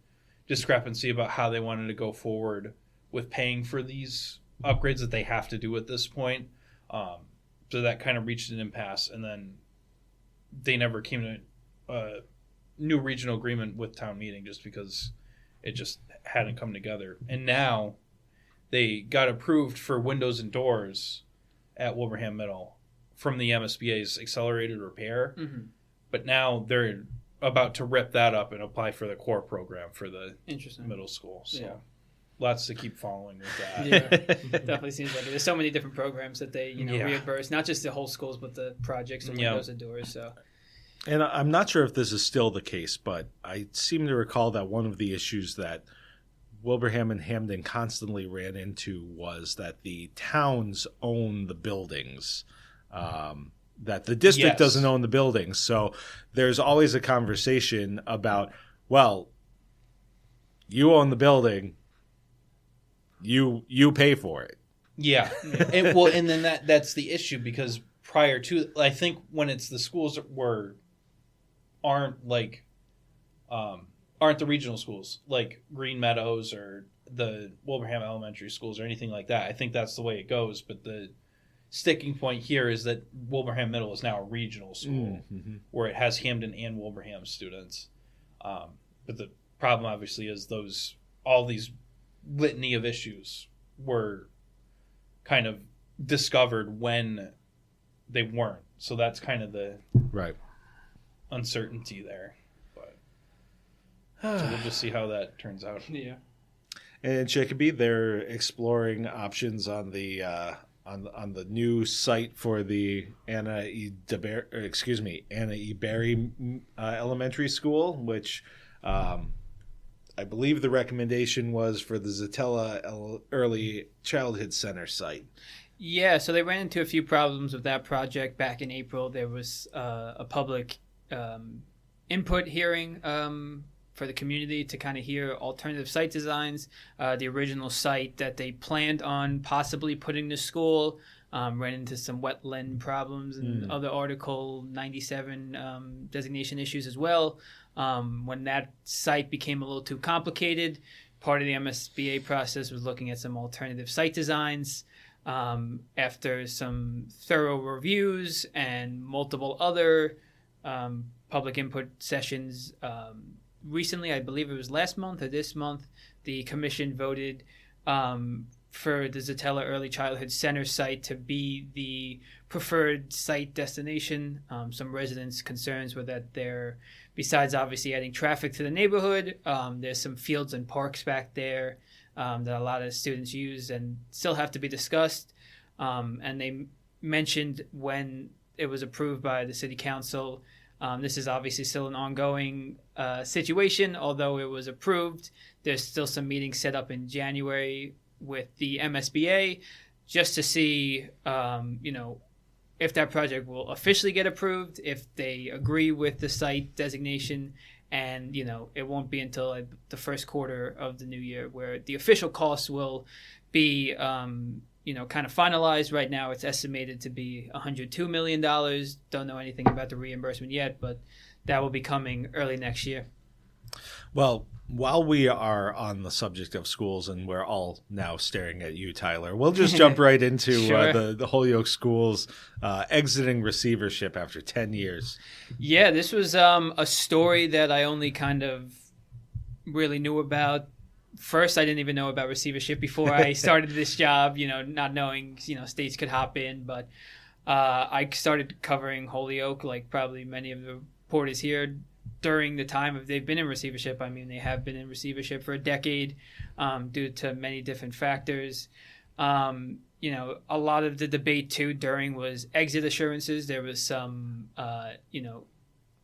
discrepancy about how they wanted to go forward with paying for these upgrades that they have to do at this point. So that kind of reached an impasse, and then they never came to a new regional agreement with town meeting just because it just hadn't come together. And now they got approved for windows and doors at Wilbraham Middle from the MSBA's accelerated repair. But now they're about to rip that up and apply for the core program for the middle school. So lots to keep following with that. Yeah, definitely seems like it. There's so many different programs that they reimburse, not just the whole schools, but the projects and windows and doors. So. And I'm not sure if this is still the case, but I seem to recall that one of the issues that Wilbraham and Hamden constantly ran into was that the towns own the buildings, that the district doesn't own the buildings. So there's always a conversation about, well, you own the building, you pay for it. Yeah. And then that's the issue, because prior to, I think when it's the schools that aren't the regional schools, like Green Meadows or the Wilbraham Elementary Schools or anything like that. I think that's the way it goes. But the sticking point here is that Wilbraham Middle is now a regional school where it has Hamden and Wilbraham students. But the problem obviously is all these litany of issues were kind of discovered when they weren't. So that's kind of the uncertainty there. So we'll just see how that turns out. Yeah. And in Chicopee, they're exploring options on the on the new site for the Anna E. Berry Elementary School, which I believe the recommendation was for the Zatella Early Childhood Center site. Yeah, so they ran into a few problems with that project back in April. There was a public input hearing for the community to kind of hear alternative site designs. The original site that they planned on possibly putting the school ran into some wetland problems and other Article 97 designation issues as well. When that site became a little too complicated, part of the MSBA process was looking at some alternative site designs. After some thorough reviews and multiple other public input sessions, recently, I believe it was last month or this month, the commission voted for the Zatella Early Childhood Center site to be the preferred site destination. Some residents' concerns were that besides obviously adding traffic to the neighborhood, there's some fields and parks back there that a lot of students use and still have to be discussed. And they mentioned when it was approved by the city council, this is obviously still an ongoing situation. Although it was approved, there's still some meetings set up in January with the MSBA just to see, if that project will officially get approved, if they agree with the site designation. And, it won't be until the first quarter of the new year where the official costs will be, kind of finalized. Right now it's estimated to be $102 million. Don't know anything about the reimbursement yet, but that will be coming early next year. Well, while we are on the subject of schools, and we're all now staring at you, Tyler, we'll just jump right into the Holyoke schools exiting receivership after 10 years. Yeah, this was a story that I only kind of really knew about. First, I didn't even know about receivership before I started this job, not knowing, states could hop in. But I started covering Holyoke, like probably many of the reporters here, during the time of they've been in receivership. I mean, they have been in receivership for a decade due to many different factors. You know, a lot of the debate too during was exit assurances. There was some, you know,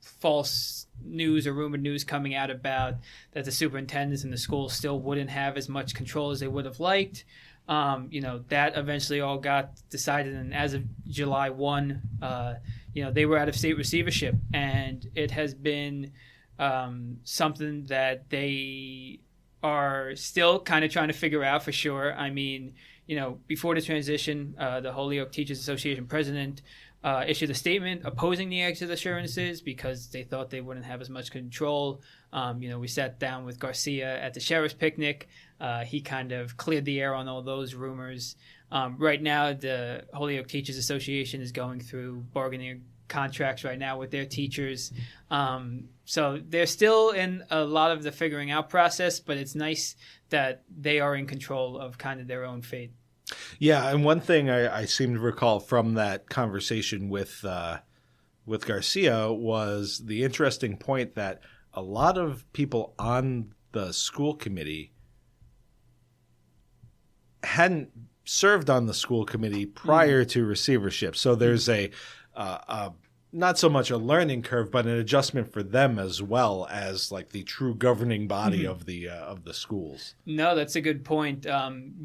false news or rumored news coming out about that the superintendents and the schools still wouldn't have as much control as they would have liked. You know, that eventually all got decided, and as of July 1, you know, they were out of state receivership, and it has been something that they are still kind of trying to figure out for sure. I mean, you know, before the transition, the Holyoke Teachers Association president issued a statement opposing the exit assurances because they thought they wouldn't have as much control. You know, we sat down with Garcia at the sheriff's picnic. He kind of cleared the air on all those rumors. Right now, the Holyoke Teachers Association is going through bargaining contracts right now with their teachers. So they're still in a lot of the figuring out process, but it's nice that they are in control of kind of their own fate. Yeah, and one thing I seem to recall from that conversation with Garcia was the interesting point that a lot of people on the school committee hadn't served on the school committee prior to receivership. So there's a not so much a learning curve, but an adjustment for them as well as like the true governing body of the schools. No, that's a good point.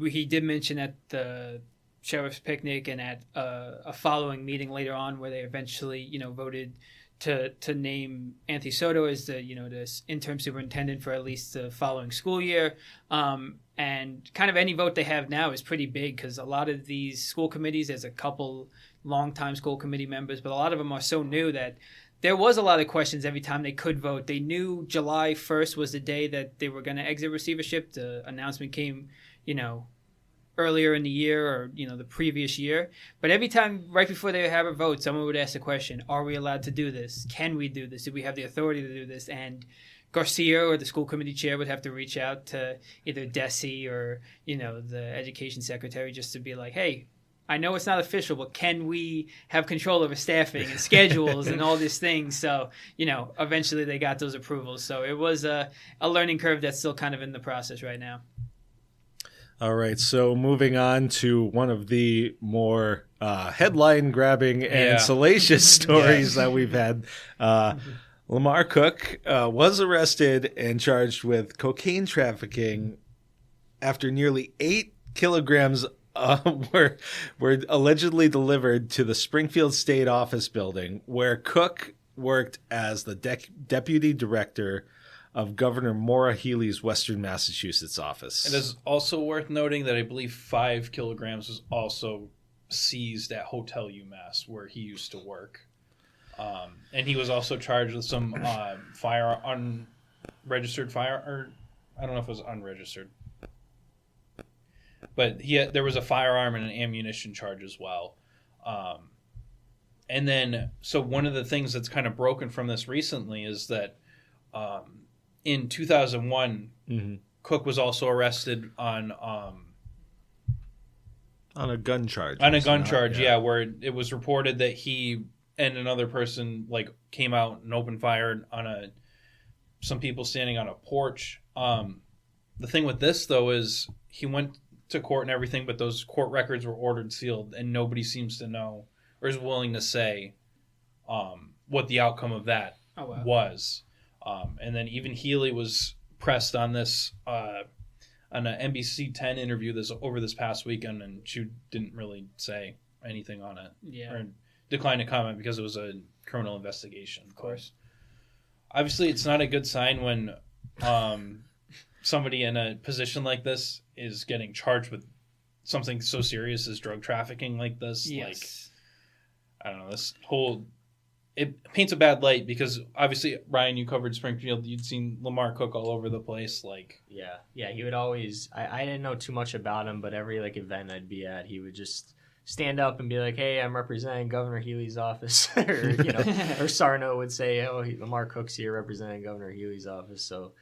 He did mention at the sheriff's picnic and at a following meeting later on where they eventually, you know, voted to name Anthony Soto as the, you know, this interim superintendent for at least the following school year. And kind of any vote they have now is pretty big because a lot of these school committees, there's a couple longtime school committee members, but a lot of them are so new that there was a lot of questions every time they could vote. They knew July 1st was the day that they were going to exit receivership. The announcement came, you know, earlier in the year or, you know, the previous year. But every time right before they have a vote, someone would ask the question, are we allowed to do this? Can we do this? Do we have the authority to do this? And Garcia or the school committee chair would have to reach out to either Desi or, you know, the education secretary just to be like, hey, I know it's not official, but can we have control over staffing and schedules and all these things? So, you know, eventually they got those approvals. So it was a learning curve that's still kind of in the process right now. All right, so moving on to one of the more headline-grabbing and salacious stories that we've had. Lamar Cook was arrested and charged with cocaine trafficking after nearly 8 kilograms were allegedly delivered to the Springfield State Office building, where Cook worked as the deputy director of Governor Maura Healey's Western Massachusetts office. It is also worth noting that I believe 5 kilograms was also seized at Hotel UMass, where he used to work. And he was also charged with some unregistered fire, or I don't know if it was unregistered. But there was a firearm and an ammunition charge as well. And then, so one of the things that's kind of broken from this recently is that in 2001, Cook was also arrested on a gun charge. On a gun charge, where it was reported that he and another person like came out and opened fire on some people standing on a porch. The thing with this though is he went to court and everything, but those court records were ordered sealed, and nobody seems to know or is willing to say what the outcome of that was. And then even Healey was pressed on this on an NBC 10 interview over this past weekend, and she didn't really say anything on it. Yeah. Or declined to comment because it was a criminal investigation. Of course. Obviously, it's not a good sign when somebody in a position like this is getting charged with something so serious as drug trafficking like this. Yes. Like, I don't know, this whole... It paints a bad light because obviously, Ryan, you covered Springfield. You'd seen Lamar Cook all over the place. Yeah. He would always. I didn't know too much about him, but every event I'd be at, he would just stand up and be like, "Hey, I'm representing Governor Healey's office," or Sarno would say, "Oh, Lamar Cook's here representing Governor Healey's office." So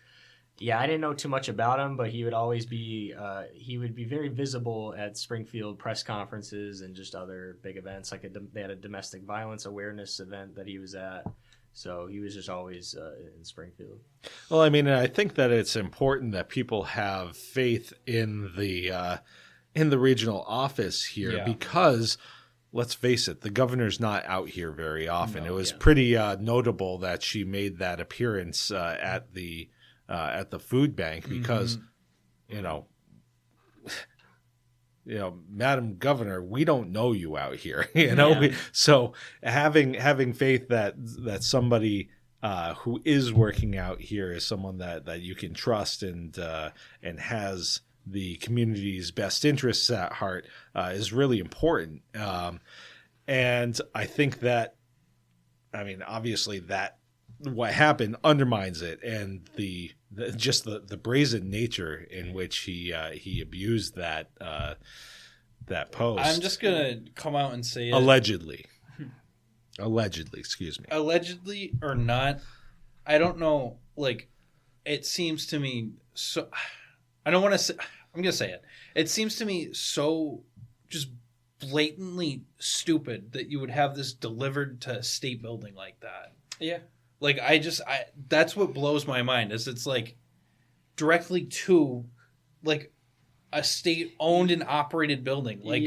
Yeah, I didn't know too much about him, but he would always be he would be very visible at Springfield press conferences and just other big events. Like they had a domestic violence awareness event that he was at, so he was just always in Springfield. Well, I mean, I think that it's important that people have faith in the regional office here because, let's face it, the governor's not out here very often. It was pretty notable that she made that appearance at the food bank because, Madam Governor, we don't know you out here, so having faith that somebody who is working out here is someone that you can trust and has the community's best interests at heart is really important. And I think that, I mean, obviously that what happened undermines it, and the brazen nature in which he abused that post. I'm just gonna come out and say it. Allegedly, excuse me. Allegedly or not, I don't know. Like, it seems to me so. I don't want to say. I'm gonna say it. It seems to me so just blatantly stupid that you would have this delivered to a state building like that. Yeah. Like, that's what blows my mind is it's like directly to like a state owned and operated building. Like,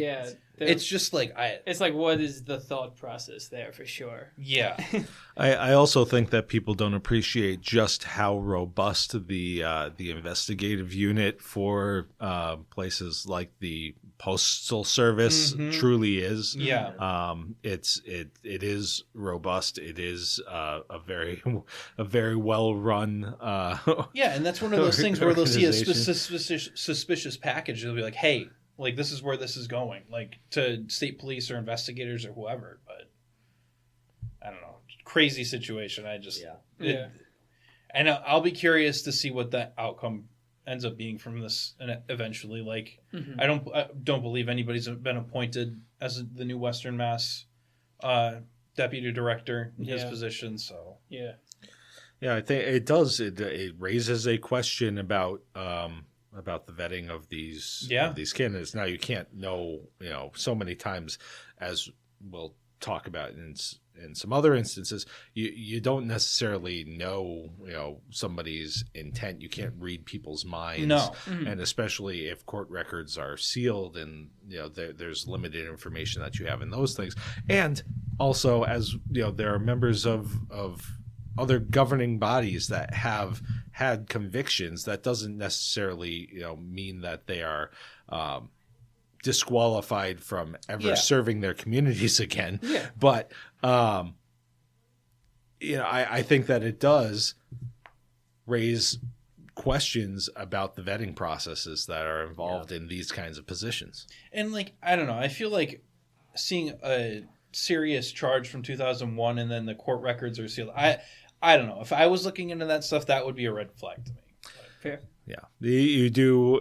it's just like it's like, what is the thought process there for sure? Yeah. I also think that people don't appreciate just how robust the investigative unit for places like the Postal Service truly is. Yeah. It is robust. It is a very well run. Yeah, and that's one of those things where they'll see a suspicious package. They'll be like, "Hey, like this is where this is going," like to state police or investigators or whoever. But I don't know, crazy situation. And I'll be curious to see what that outcome ends up being from this, and eventually, like, I don't believe anybody's been appointed as the new Western Mass deputy director in his position. So yeah, I think it does. It raises a question about the vetting of these candidates. Now you can't know, so many times, as we'll talk about in some other instances, you don't necessarily know, somebody's intent. You can't read people's minds. No. And especially if court records are sealed and, there's limited information that you have in those things. And also, as, there are members of other governing bodies that have had convictions, that doesn't necessarily, mean that they are disqualified from ever serving their communities again. Yeah. But, I think that it does raise questions about the vetting processes that are involved in these kinds of positions. And, like, I don't know. I feel like seeing a serious charge from 2001 and then the court records are sealed. I don't know. If I was looking into that stuff, that would be a red flag to me. Fair. Yeah. You do,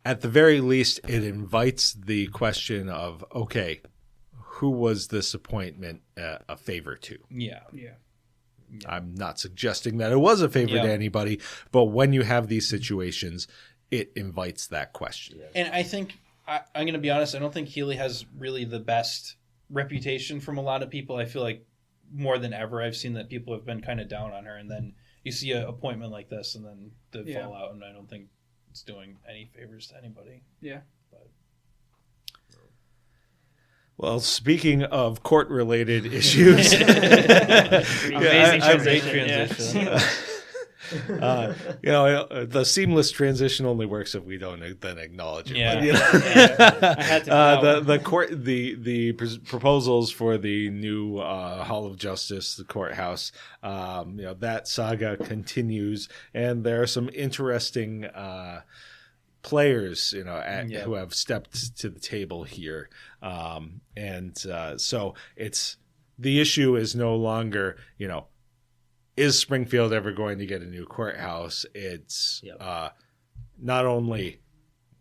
at the very least, it invites the question of, okay, who was this appointment a favor to? Yeah. I'm not suggesting that it was a favor to anybody, but when you have these situations, it invites that question. And I think, I'm going to be honest, I don't think Healy has really the best reputation from a lot of people. I feel like more than ever, I've seen that people have been kind of down on her, and then you see an appointment like this, and then the fallout, and I don't think it's doing any favors to anybody. Yeah. But. Well, speaking of court-related issues, amazing transition. The seamless transition only works if we don't then acknowledge it. Yeah. I had to the proposals for the new Hall of Justice, the courthouse, that saga continues, and there are some interesting players, who have stepped to the table here, so it's the issue is no longer, is Springfield ever going to get a new courthouse? It's not only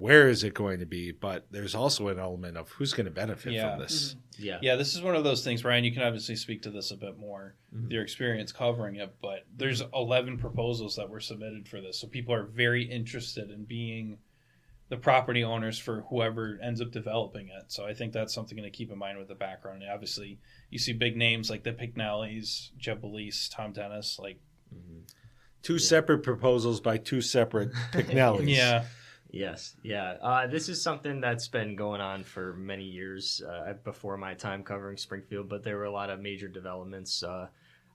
where is it going to be, but there's also an element of who's going to benefit from this. Yeah, this is one of those things, Ryan, you can obviously speak to this a bit more, your experience covering it, but there's 11 proposals that were submitted for this, so people are very interested in being the property owners for whoever ends up developing it. So I think that's something to keep in mind with the background. And obviously, you see big names like the Picknellis, Jeb Belize, Tom Dennis, like... Two separate proposals by two separate Picknellis. Yeah. Yes, yeah. This is something that's been going on for many years before my time covering Springfield, but there were a lot of major developments.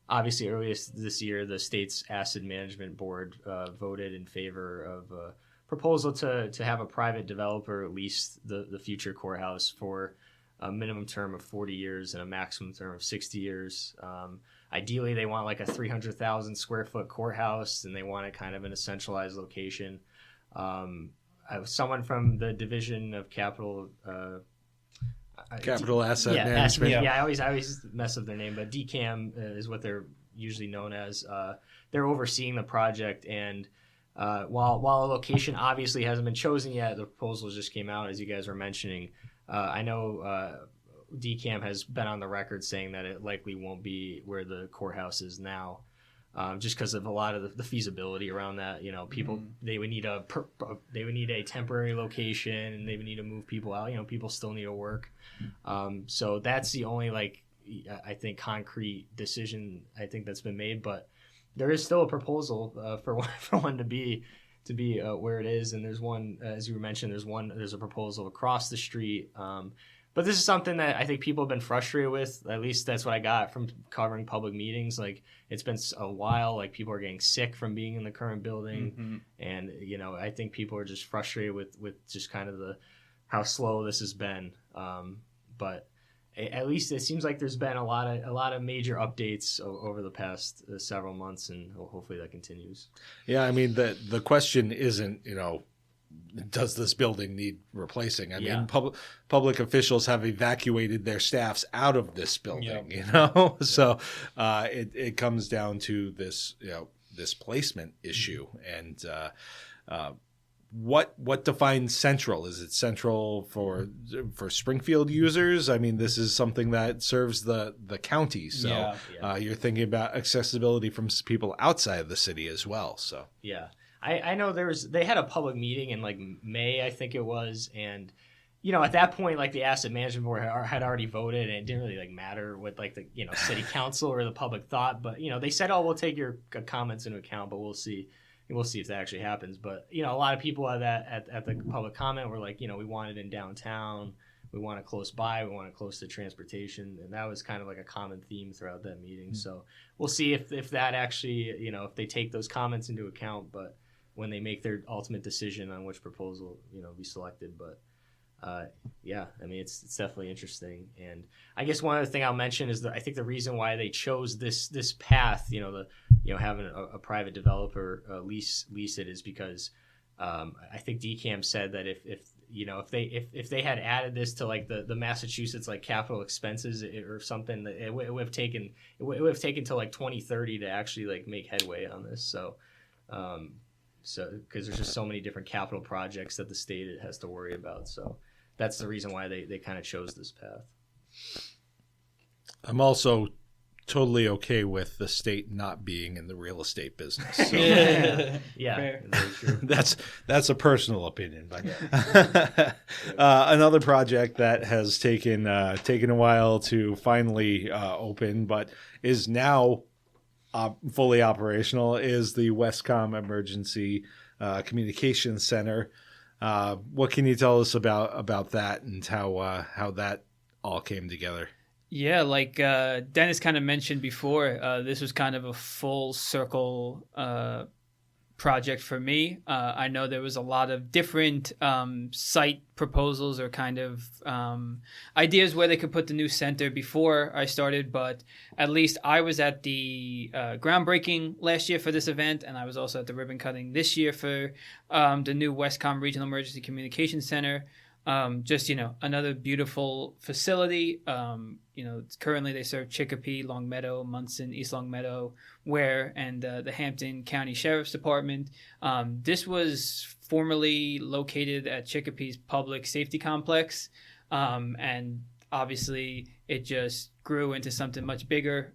Obviously, earlier this year, the state's Asset Management Board voted in favor of a proposal to have a private developer lease the future courthouse for a minimum term of 40 years and a maximum term of 60 years. Ideally, they want like a 300,000 square foot courthouse, and they want it kind of in a centralized location. Someone from the Division of Capital Asset Management. I always mess up their name, but DCAM is what they're usually known as. They're overseeing the project, and while a location obviously hasn't been chosen yet, the proposals just came out, as you guys were mentioning. I know DCAM has been on the record saying that it likely won't be where the courthouse is now. Just because of a lot of the feasibility around that, people they would need a temporary location, and they would need to move people out. People still need to work, so that's the only I think concrete decision I think that's been made. But there is still a proposal for one to be where it is, and there's one, as you mentioned, there's a proposal across the street. But this is something that I think people have been frustrated with. At least that's what I got from covering public meetings. Like, it's been a while. Like, people are getting sick from being in the current building. And, I think people are just frustrated with just kind of how slow this has been. But at least it seems like there's been a lot of major updates over the past several months, and hopefully that continues. Yeah, I mean, the question isn't, does this building need replacing? I mean, public officials have evacuated their staffs out of this building, So it comes down to this, this placement issue. And what defines central? Is it central for Springfield users? I mean, this is something that serves the county. So you're thinking about accessibility from people outside of the city as well. So yeah. I know they had a public meeting in May, I think it was, and at that point the Asset Management Board had already voted, and it didn't really matter what the city council or the public thought, but they said, we'll take your comments into account, but we'll see if that actually happens. But a lot of people at the public comment were we want it in downtown, we want it close by, we want it close to transportation, and that was kind of a common theme throughout that meeting. So we'll see if that actually if they take those comments into account, but when they make their ultimate decision on which proposal, be selected. But I mean, it's definitely interesting. And I guess one other thing I'll mention is that I think the reason why they chose this path, having a private developer lease it, is because I think DCAM said that if they had added this to the Massachusetts capital expenses or something, it would have taken till 2030 to actually make headway on this. So because there's just so many different capital projects that the state has to worry about. So that's the reason why they kind of chose this path. I'm also totally okay with the state not being in the real estate business. So. Yeah, very true. That's a personal opinion, but another project that has taken a while to finally open, but is now fully operational, is the Westcom Emergency Communications Center. What can you tell us about that and how that all came together? Yeah, Dennis kind of mentioned before, this was kind of a full circle project for me. I know there was a lot of different site proposals or kind of ideas where they could put the new center before I started, but at least I was at the groundbreaking last year for this event, and I was also at the ribbon cutting this year for the new Westcom Regional Emergency Communications Center. Just, another beautiful facility. Currently they serve Chicopee, Longmeadow, Munson, East Longmeadow, Ware, and the Hampton County Sheriff's Department. This was formerly located at Chicopee's public safety complex, and obviously it just grew into something much bigger,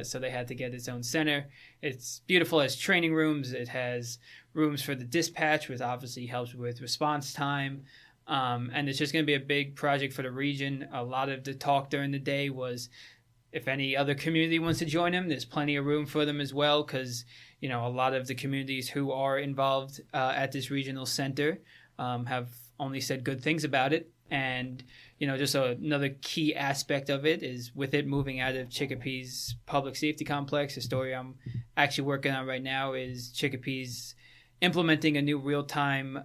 so they had to get its own center. It's beautiful. It has training rooms. It has rooms for the dispatch, which obviously helps with response time. And it's just going to be a big project for the region. A lot of the talk during the day was if any other community wants to join them, there's plenty of room for them as well, because a lot of the communities who are involved at this regional center have only said good things about it. And just another key aspect of it is with it moving out of Chicopee's public safety complex. The story I'm actually working on right now is Chicopee's implementing a new real-time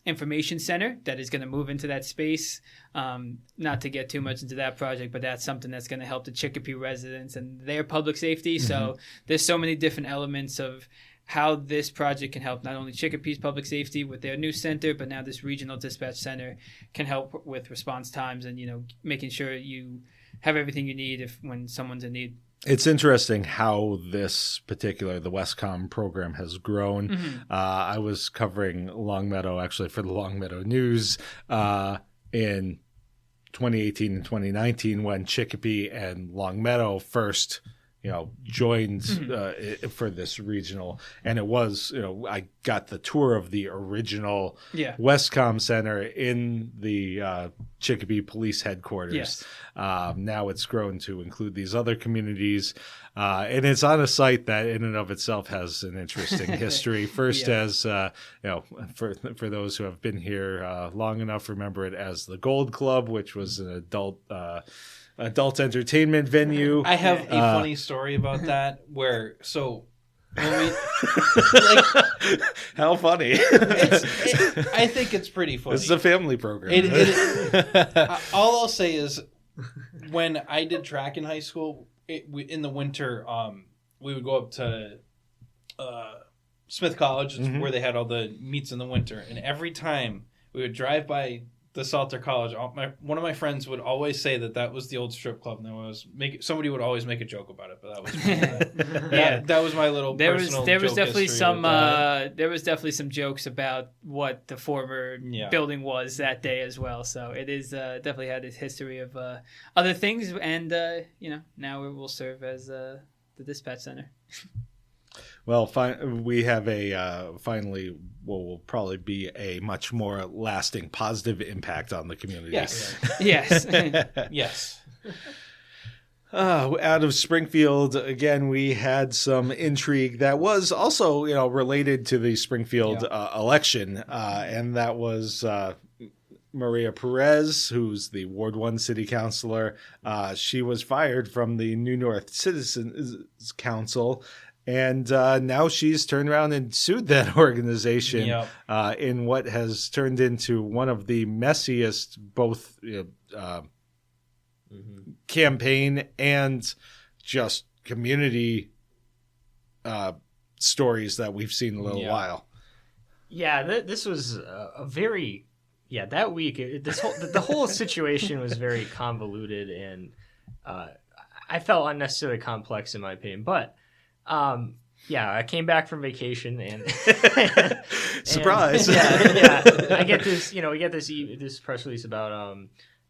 information center that is going to move into that space. Not to get too much into that project, but that's something that's going to help the Chicopee residents and their public safety. Mm-hmm. So there's so many different elements of how this project can help not only Chicopee's public safety with their new center, but now this regional dispatch center can help with response times and, making sure you have everything you need when someone's in need. It's interesting how the Westcom program has grown. Mm-hmm. I was covering Longmeadow actually for the Longmeadow News in 2018 and 2019 when Chicopee and Longmeadow first joined for this regional. And it was, I got the tour of the original Westcom Center in the Chicopee Police Headquarters. Yes. Now it's grown to include these other communities. And it's on a site that in and of itself has an interesting history. First as, for those who have been here long enough, remember it as the Gold Club, which was an adult entertainment venue. I have a funny story about that when we how funny. I think it's pretty funny. This is a family program. All I'll say is when I did track in high school, in the winter, we would go up to Smith College, where they had all the meets in the winter, and every time we would drive by the Salter College, one of my friends would always say that was the old strip club, and somebody would always make a joke about it. But that was that was my little personal. There was definitely some jokes about what the former building was that day as well. So it is definitely had its history of other things, and now it will serve as the dispatch center. Well, we have finally what will probably be a much more lasting positive impact on the community. Yes. Yes. Yes. Out of Springfield, again, we had some intrigue that was also, related to the Springfield election, and that was Maria Perez, who's the Ward 1 city councilor. She was fired from the New North Citizens Council. And now she's turned around and sued that organization in what has turned into one of the messiest both campaign and just community stories that we've seen in a little while. Yeah, this was a very that week. The whole situation was very convoluted, and I felt unnecessarily complex in my opinion, but. I came back from vacation and surprise. I get this, we get this press release about,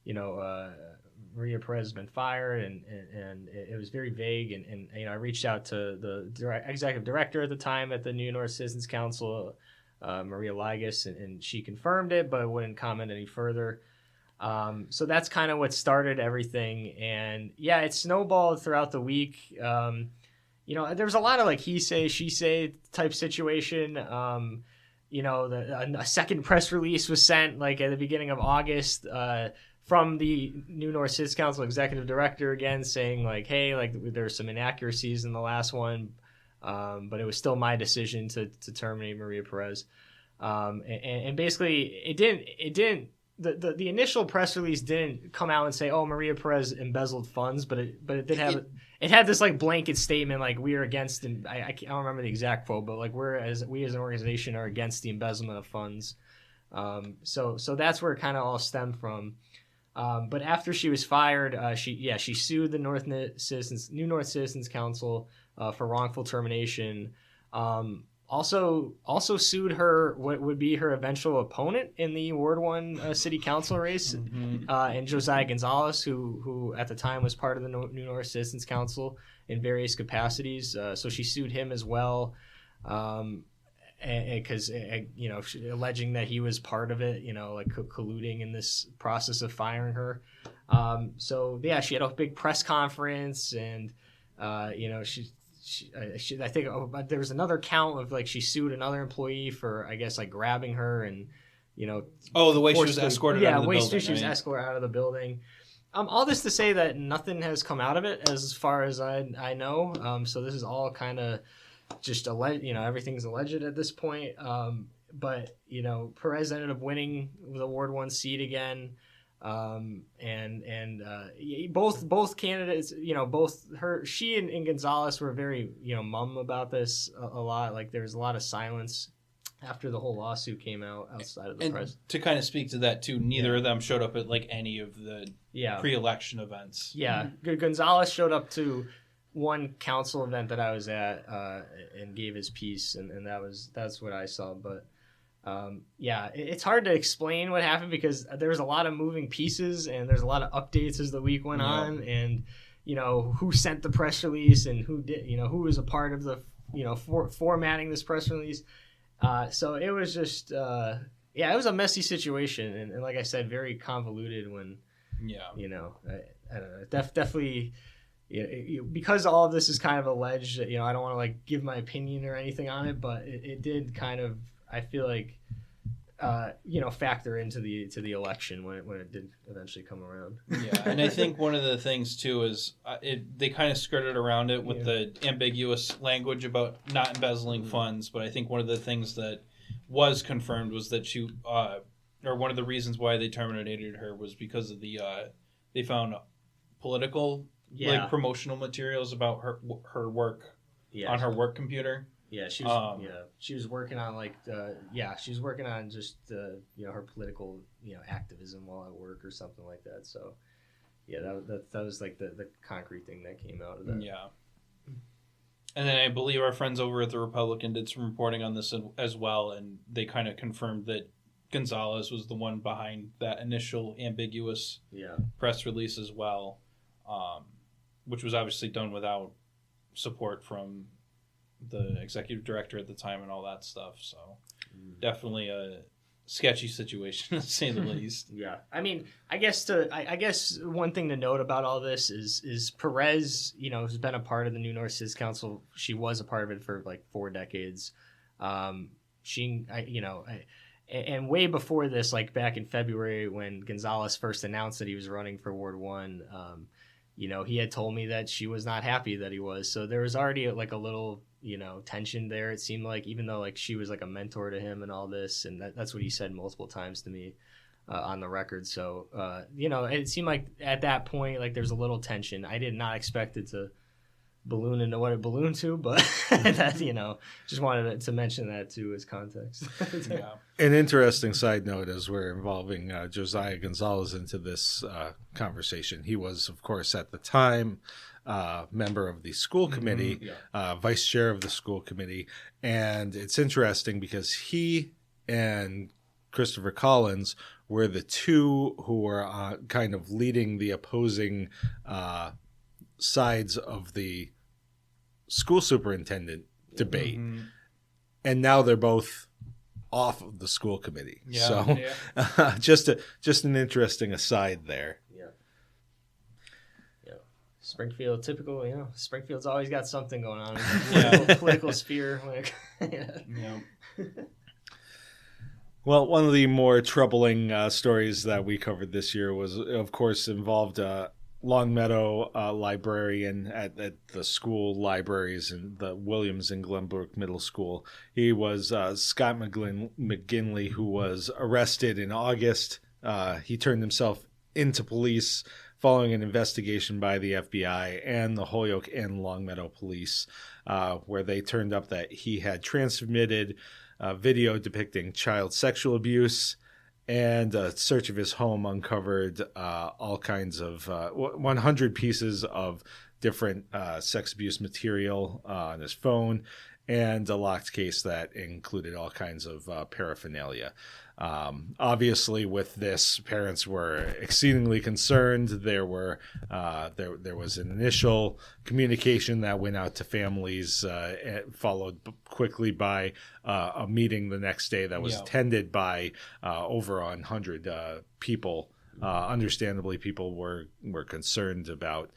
Maria Perez has been fired and it was very vague. And I reached out to the executive director at the time at the New North Citizens Council, Maria Ligas, and she confirmed it, but wouldn't comment any further. So that's kind of what started everything. And it snowballed throughout the week. There was a lot of he say, she say type situation. A second press release was sent at the beginning of August from the New North Citizens Council executive director again saying hey, there's some inaccuracies in the last one, but it was still my decision to terminate Maria Perez. And basically it didn't. The initial press release didn't come out and say, "Oh, Maria Perez embezzled funds," but it did have it had this blanket statement we are against, and I don't remember the exact quote, but we as an organization are against the embezzlement of funds. So that's where it kind of all stemmed from. But after she was fired, she sued the New North Citizens Council for wrongful termination. Also sued her, what would be her eventual opponent in the Ward 1 city council race, and Josiah Gonzalez, who at the time was part of the New North Citizens Council in various capacities. So she sued him as well, because alleging that he was part of it, like colluding in this process of firing her. She had a big press conference, and I think there was another count of like she sued another employee for, I guess, like grabbing her and the way she was escorted out of the building. She was escorted out of the building. All this to say that nothing has come out of it as far as I know. So this is all kind of just everything's alleged at this point. But Perez ended up winning the Ward 1 seat again. Both candidates, she and Gonzalez were very, mum about this a lot. Like there was a lot of silence after the whole lawsuit came out outside of the press. To kind of speak to that too, neither of them showed up at like any of the pre-election events. Yeah, Gonzalez showed up to one council event that I was at and gave his piece, and that's what I saw, but. It's hard to explain what happened because there was a lot of moving pieces and there's a lot of updates as the week went on, and who sent the press release and who did, who was a part of the formatting this press release. So it was just it was a messy situation, and like I said, very convoluted when I don't know, definitely. Because all of this is kind of alleged, I don't want to like give my opinion or anything on it, but it did kind of, I feel like, factor into the election when it did eventually come around. Yeah, and I think one of the things too is they kind of skirted around it with the ambiguous language about not embezzling funds. But I think one of the things that was confirmed was that she, or one of the reasons why they terminated her was because of the they found political like promotional materials about her work on her work computer. Yeah, she was. She was working on she was working on just her political activism while at work or something like that. So, that was like the concrete thing that came out of that. Yeah. And then I believe our friends over at the Republican did some reporting on this as well, and they kind of confirmed that Gonzalez was the one behind that initial ambiguous press release as well, which was obviously done without support from the executive director at the time and all that stuff. So definitely a sketchy situation to say the least. Yeah. I mean, I guess one thing to note about all this is Perez, has been a part of the New North Citizens Council. She was a part of it for like 4 decades. And way before this, like back in February when Gonzalez first announced that he was running for Ward 1, he had told me that she was not happy that he was. So there was already like a little, tension there. It seemed like, even though like she was like a mentor to him and all this, and that's what he said multiple times to me on the record. So, it seemed like at that point, like there's a little tension. I did not expect it to balloon into what it ballooned to, but that, just wanted to mention that too as context. Yeah. An interesting side note as we're involving Josiah Gonzalez into this conversation. He was, of course, at the time, member of the school committee, vice chair of the school committee. And it's interesting because he and Christopher Collins were the two who were kind of leading the opposing sides of the school superintendent debate. Mm-hmm. And now they're both off of the school committee. Yeah, so just an interesting aside there. Springfield, typical, Springfield's always got something going on in the political sphere. Well, one of the more troubling stories that we covered this year was, of course, involved Longmeadow librarian at the school libraries in the Williams and Glenbrook Middle School. He was Scott McGinley, who was arrested in August. He turned himself into police following an investigation by the FBI and the Holyoke and Longmeadow police, where they turned up that he had transmitted video depicting child sexual abuse, and a search of his home uncovered all kinds of 100 pieces of different sex abuse material on his phone. and a locked case that included all kinds of paraphernalia. Obviously, with this, parents were exceedingly concerned. There was an initial communication that went out to families, followed quickly by a meeting the next day that was attended by over 100 people. Understandably, people were concerned about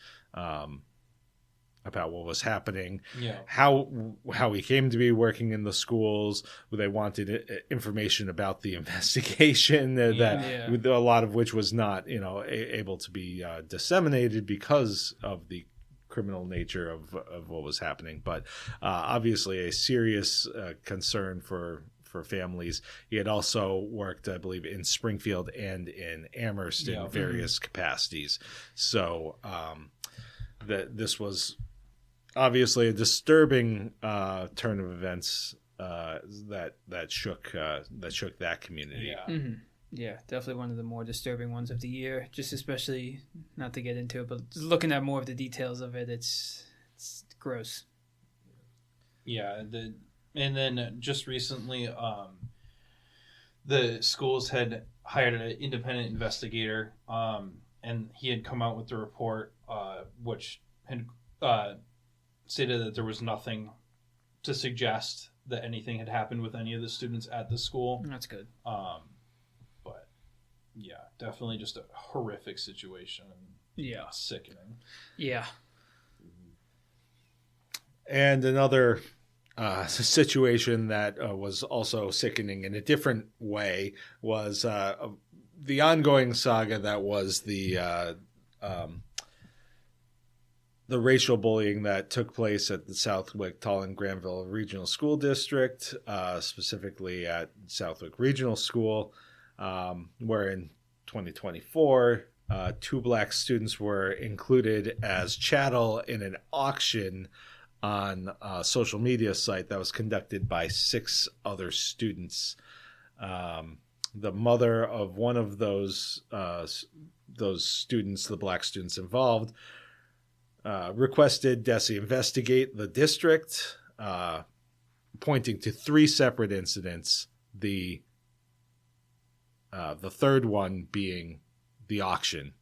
what was happening, how he came to be working in the schools. They wanted information about the investigation, a lot of which was not, able to be disseminated because of the criminal nature of what was happening. But obviously, a serious concern for families. He had also worked, I believe, in Springfield and in Amherst in various capacities. So this was obviously a disturbing turn of events that shook that community. Yeah. Mm-hmm. Yeah, definitely one of the more disturbing ones of the year. Just especially, not to get into it, but just looking at more of the details of it, it's gross. Yeah, and then just recently, the schools had hired an independent investigator, and he had come out with the report, which had stated that there was nothing to suggest that anything had happened with any of the students at the school. That's good. But yeah, definitely just a horrific situation. Yeah. Sickening. Yeah. And another situation that was also sickening in a different way was the ongoing saga that was the racial bullying that took place at the Southwick Tallinn Granville Regional School District, specifically at Southwick Regional School, where in 2024, 2 black students were included as chattel in an auction on a social media site that was conducted by 6 other students. The mother of one of those students, the black students involved, requested Desi investigate the district, pointing to 3 separate incidents. The third one being the auction.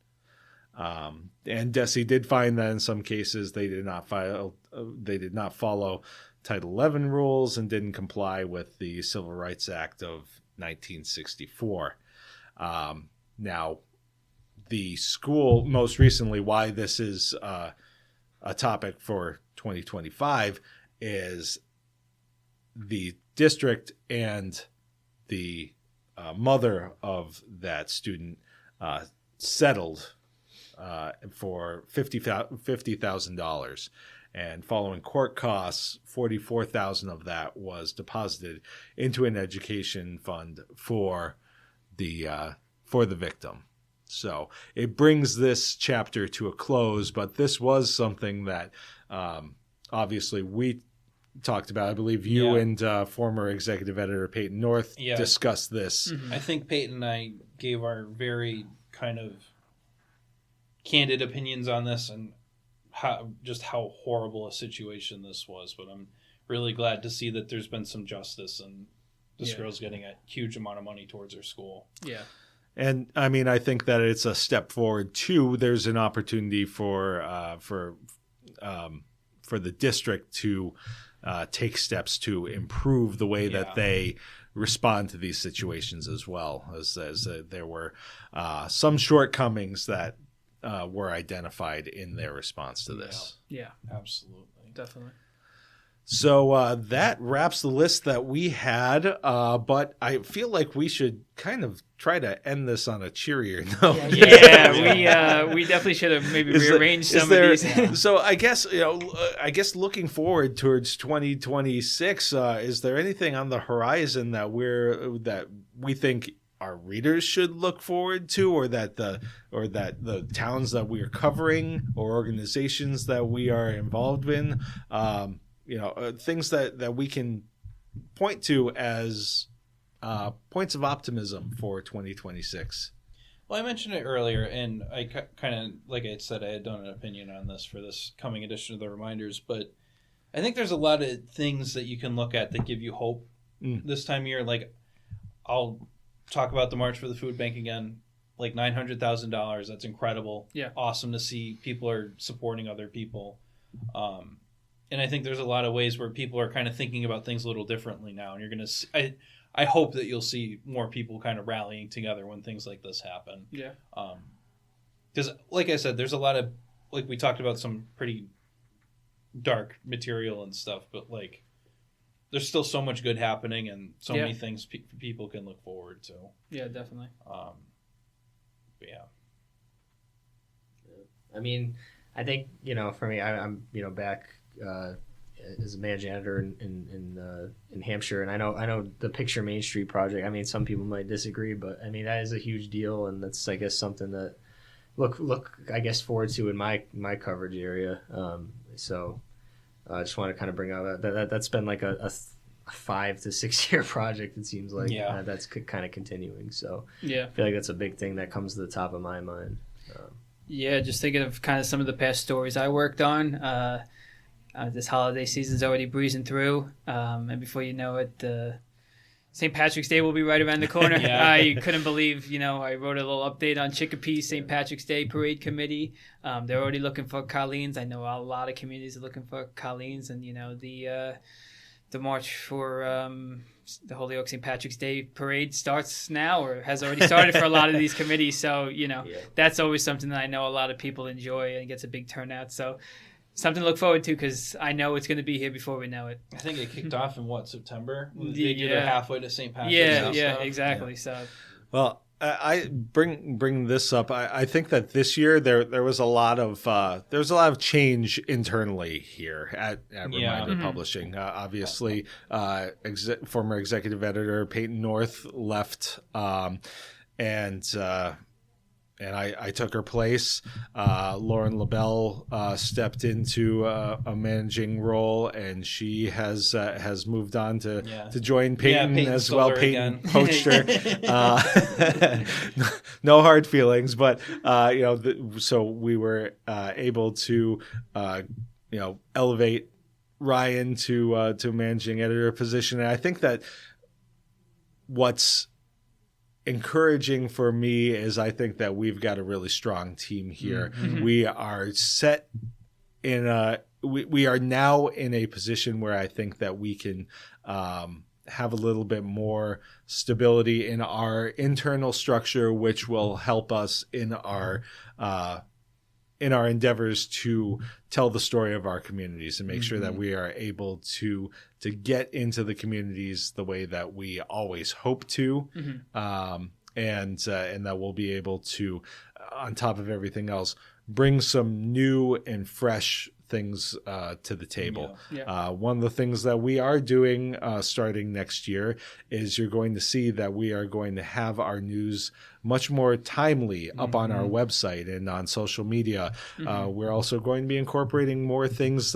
And Desi did find that in some cases they did not follow Title 11 rules and didn't comply with the Civil Rights Act of 1964. Now, the school, most recently, why this is a topic for 2025 is the district and the mother of that student settled for $50,000, and following court costs, $44,000 of that was deposited into an education fund for the victim. So it brings this chapter to a close, but this was something that obviously we talked about. I believe you and former executive editor Peyton North discussed this. I think Peyton and I gave our very kind of candid opinions on this and how horrible a situation this was. But I'm really glad to see that there's been some justice and this girl's getting a huge amount of money towards her school. Yeah. And I mean, I think that it's a step forward too. There's an opportunity for the district to take steps to improve the way that they respond to these situations as well, as there were some shortcomings that were identified in their response to this. Yeah, absolutely, definitely. So that wraps the list that we had, but I feel like we should kind of try to end this on a cheerier note. We definitely should have maybe rearranged some of these. So I guess looking forward towards 2026, is there anything on the horizon that we think our readers should look forward to, or that the towns that we are covering or organizations that we are involved in? Things that we can point to as points of optimism for 2026. Well, I mentioned it earlier, and I kind of, like I said, I had done an opinion on this for this coming edition of the Reminders, but I think there's a lot of things that you can look at that give you hope this time of year. Like, I'll talk about the March for the Food Bank again. Like $900,000. That's incredible. Yeah. Awesome to see people are supporting other people. And I think there's a lot of ways where people are kind of thinking about things a little differently now. And you're going to I hope that you'll see more people kind of rallying together when things like this happen. Yeah. Because, like I said, there's a lot of, like we talked about, some pretty dark material and stuff, but like there's still so much good happening and so many things people can look forward to. Yeah, definitely. But yeah. I mean, I think, for me, I'm back as a managing editor in Hampshire, and I know the Picture Main Street project. I mean, some people might disagree, but I mean that is a huge deal, and that's, I guess, something that look I guess forward to in my coverage area. So I just want to kind of bring out that's been like a 5 to 6 year project. It seems like that's kind of continuing. So I feel like that's a big thing that comes to the top of my mind. Just thinking of kind of some of the past stories I worked on. This holiday season's already breezing through, and before you know it, St. Patrick's Day will be right around the corner. You couldn't believe, I wrote a little update on Chicopee St. Patrick's Day Parade Committee. They're already looking for Colleens. I know a lot of communities are looking for Colleens, and the march for the Holyoke St. Patrick's Day Parade starts now, or has already started for a lot of these committees. So that's always something that I know a lot of people enjoy and gets a big turnout. So something to look forward to, because I know it's going to be here before we know it. I think it kicked off in September? They do it halfway to St. Patrick's Day. Yeah, exactly. So, well, I bring this up. I think that this year there was a lot of change internally here at Reminder Publishing. Obviously, former executive editor Peyton North left, and I took her place. Lauren LaBelle stepped into a managing role, and she has moved on to join Peyton as well. Peyton poached her. No hard feelings, but so we were able to elevate Ryan to managing editor position, and I think that what's encouraging for me is I think that we've got a really strong team here. Mm-hmm. We are set in we are now in a position where I think that we can have a little bit more stability in our internal structure, which will help us in our endeavors to tell the story of our communities and make sure that we are able to get into the communities the way that we always hope to, and that we'll be able to, on top of everything else, bring some new and fresh things to the table. One of the things that we are doing starting next year is you're going to see that we are going to have our news much more timely up on our website and on social media. We're also going to be incorporating more things,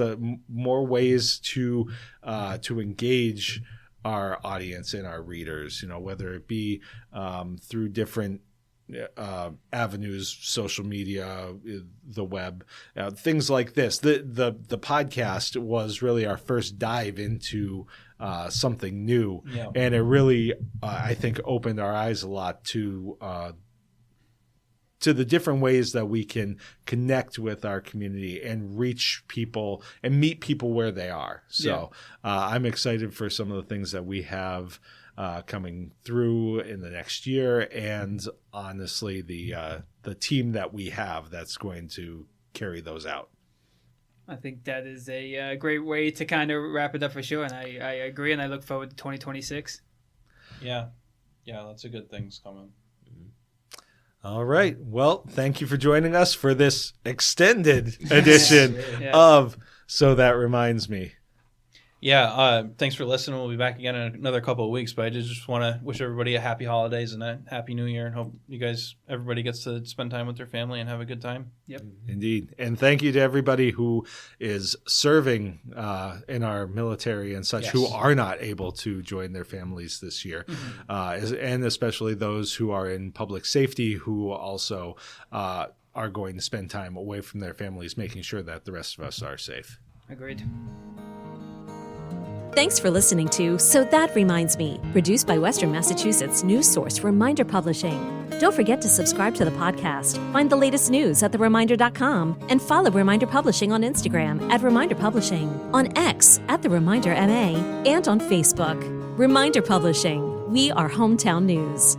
more ways to engage our audience and our readers, whether it be through different avenues, social media, the web, things like this. The podcast was really our first dive into something new, and it really I think opened our eyes a lot to the different ways that we can connect with our community and reach people and meet people where they are. So I'm excited for some of the things that we have coming through in the next year, and honestly the team that we have that's going to carry those out. I think that is a great way to kind of wrap it up for sure, and I agree, and I look forward to 2026. Yeah, lots of good things coming. All right. Well, thank you for joining us for this extended edition of So That Reminds Me. Thanks for listening. We'll be back again in another couple of weeks, but I just want to wish everybody a happy holidays and a happy new year, and hope everybody gets to spend time with their family and have a good time. Yep. Indeed. And thank you to everybody who is serving in our military and such, who are not able to join their families this year, and especially those who are in public safety, who also are going to spend time away from their families, making sure that the rest of us are safe. Agreed. Thanks for listening to So That Reminds Me, produced by Western Massachusetts news source Reminder Publishing. Don't forget to subscribe to the podcast, find the latest news at thereminder.com, and follow Reminder Publishing on Instagram at Reminder Publishing, on X at The Reminder MA, and on Facebook. Reminder Publishing, we are hometown news.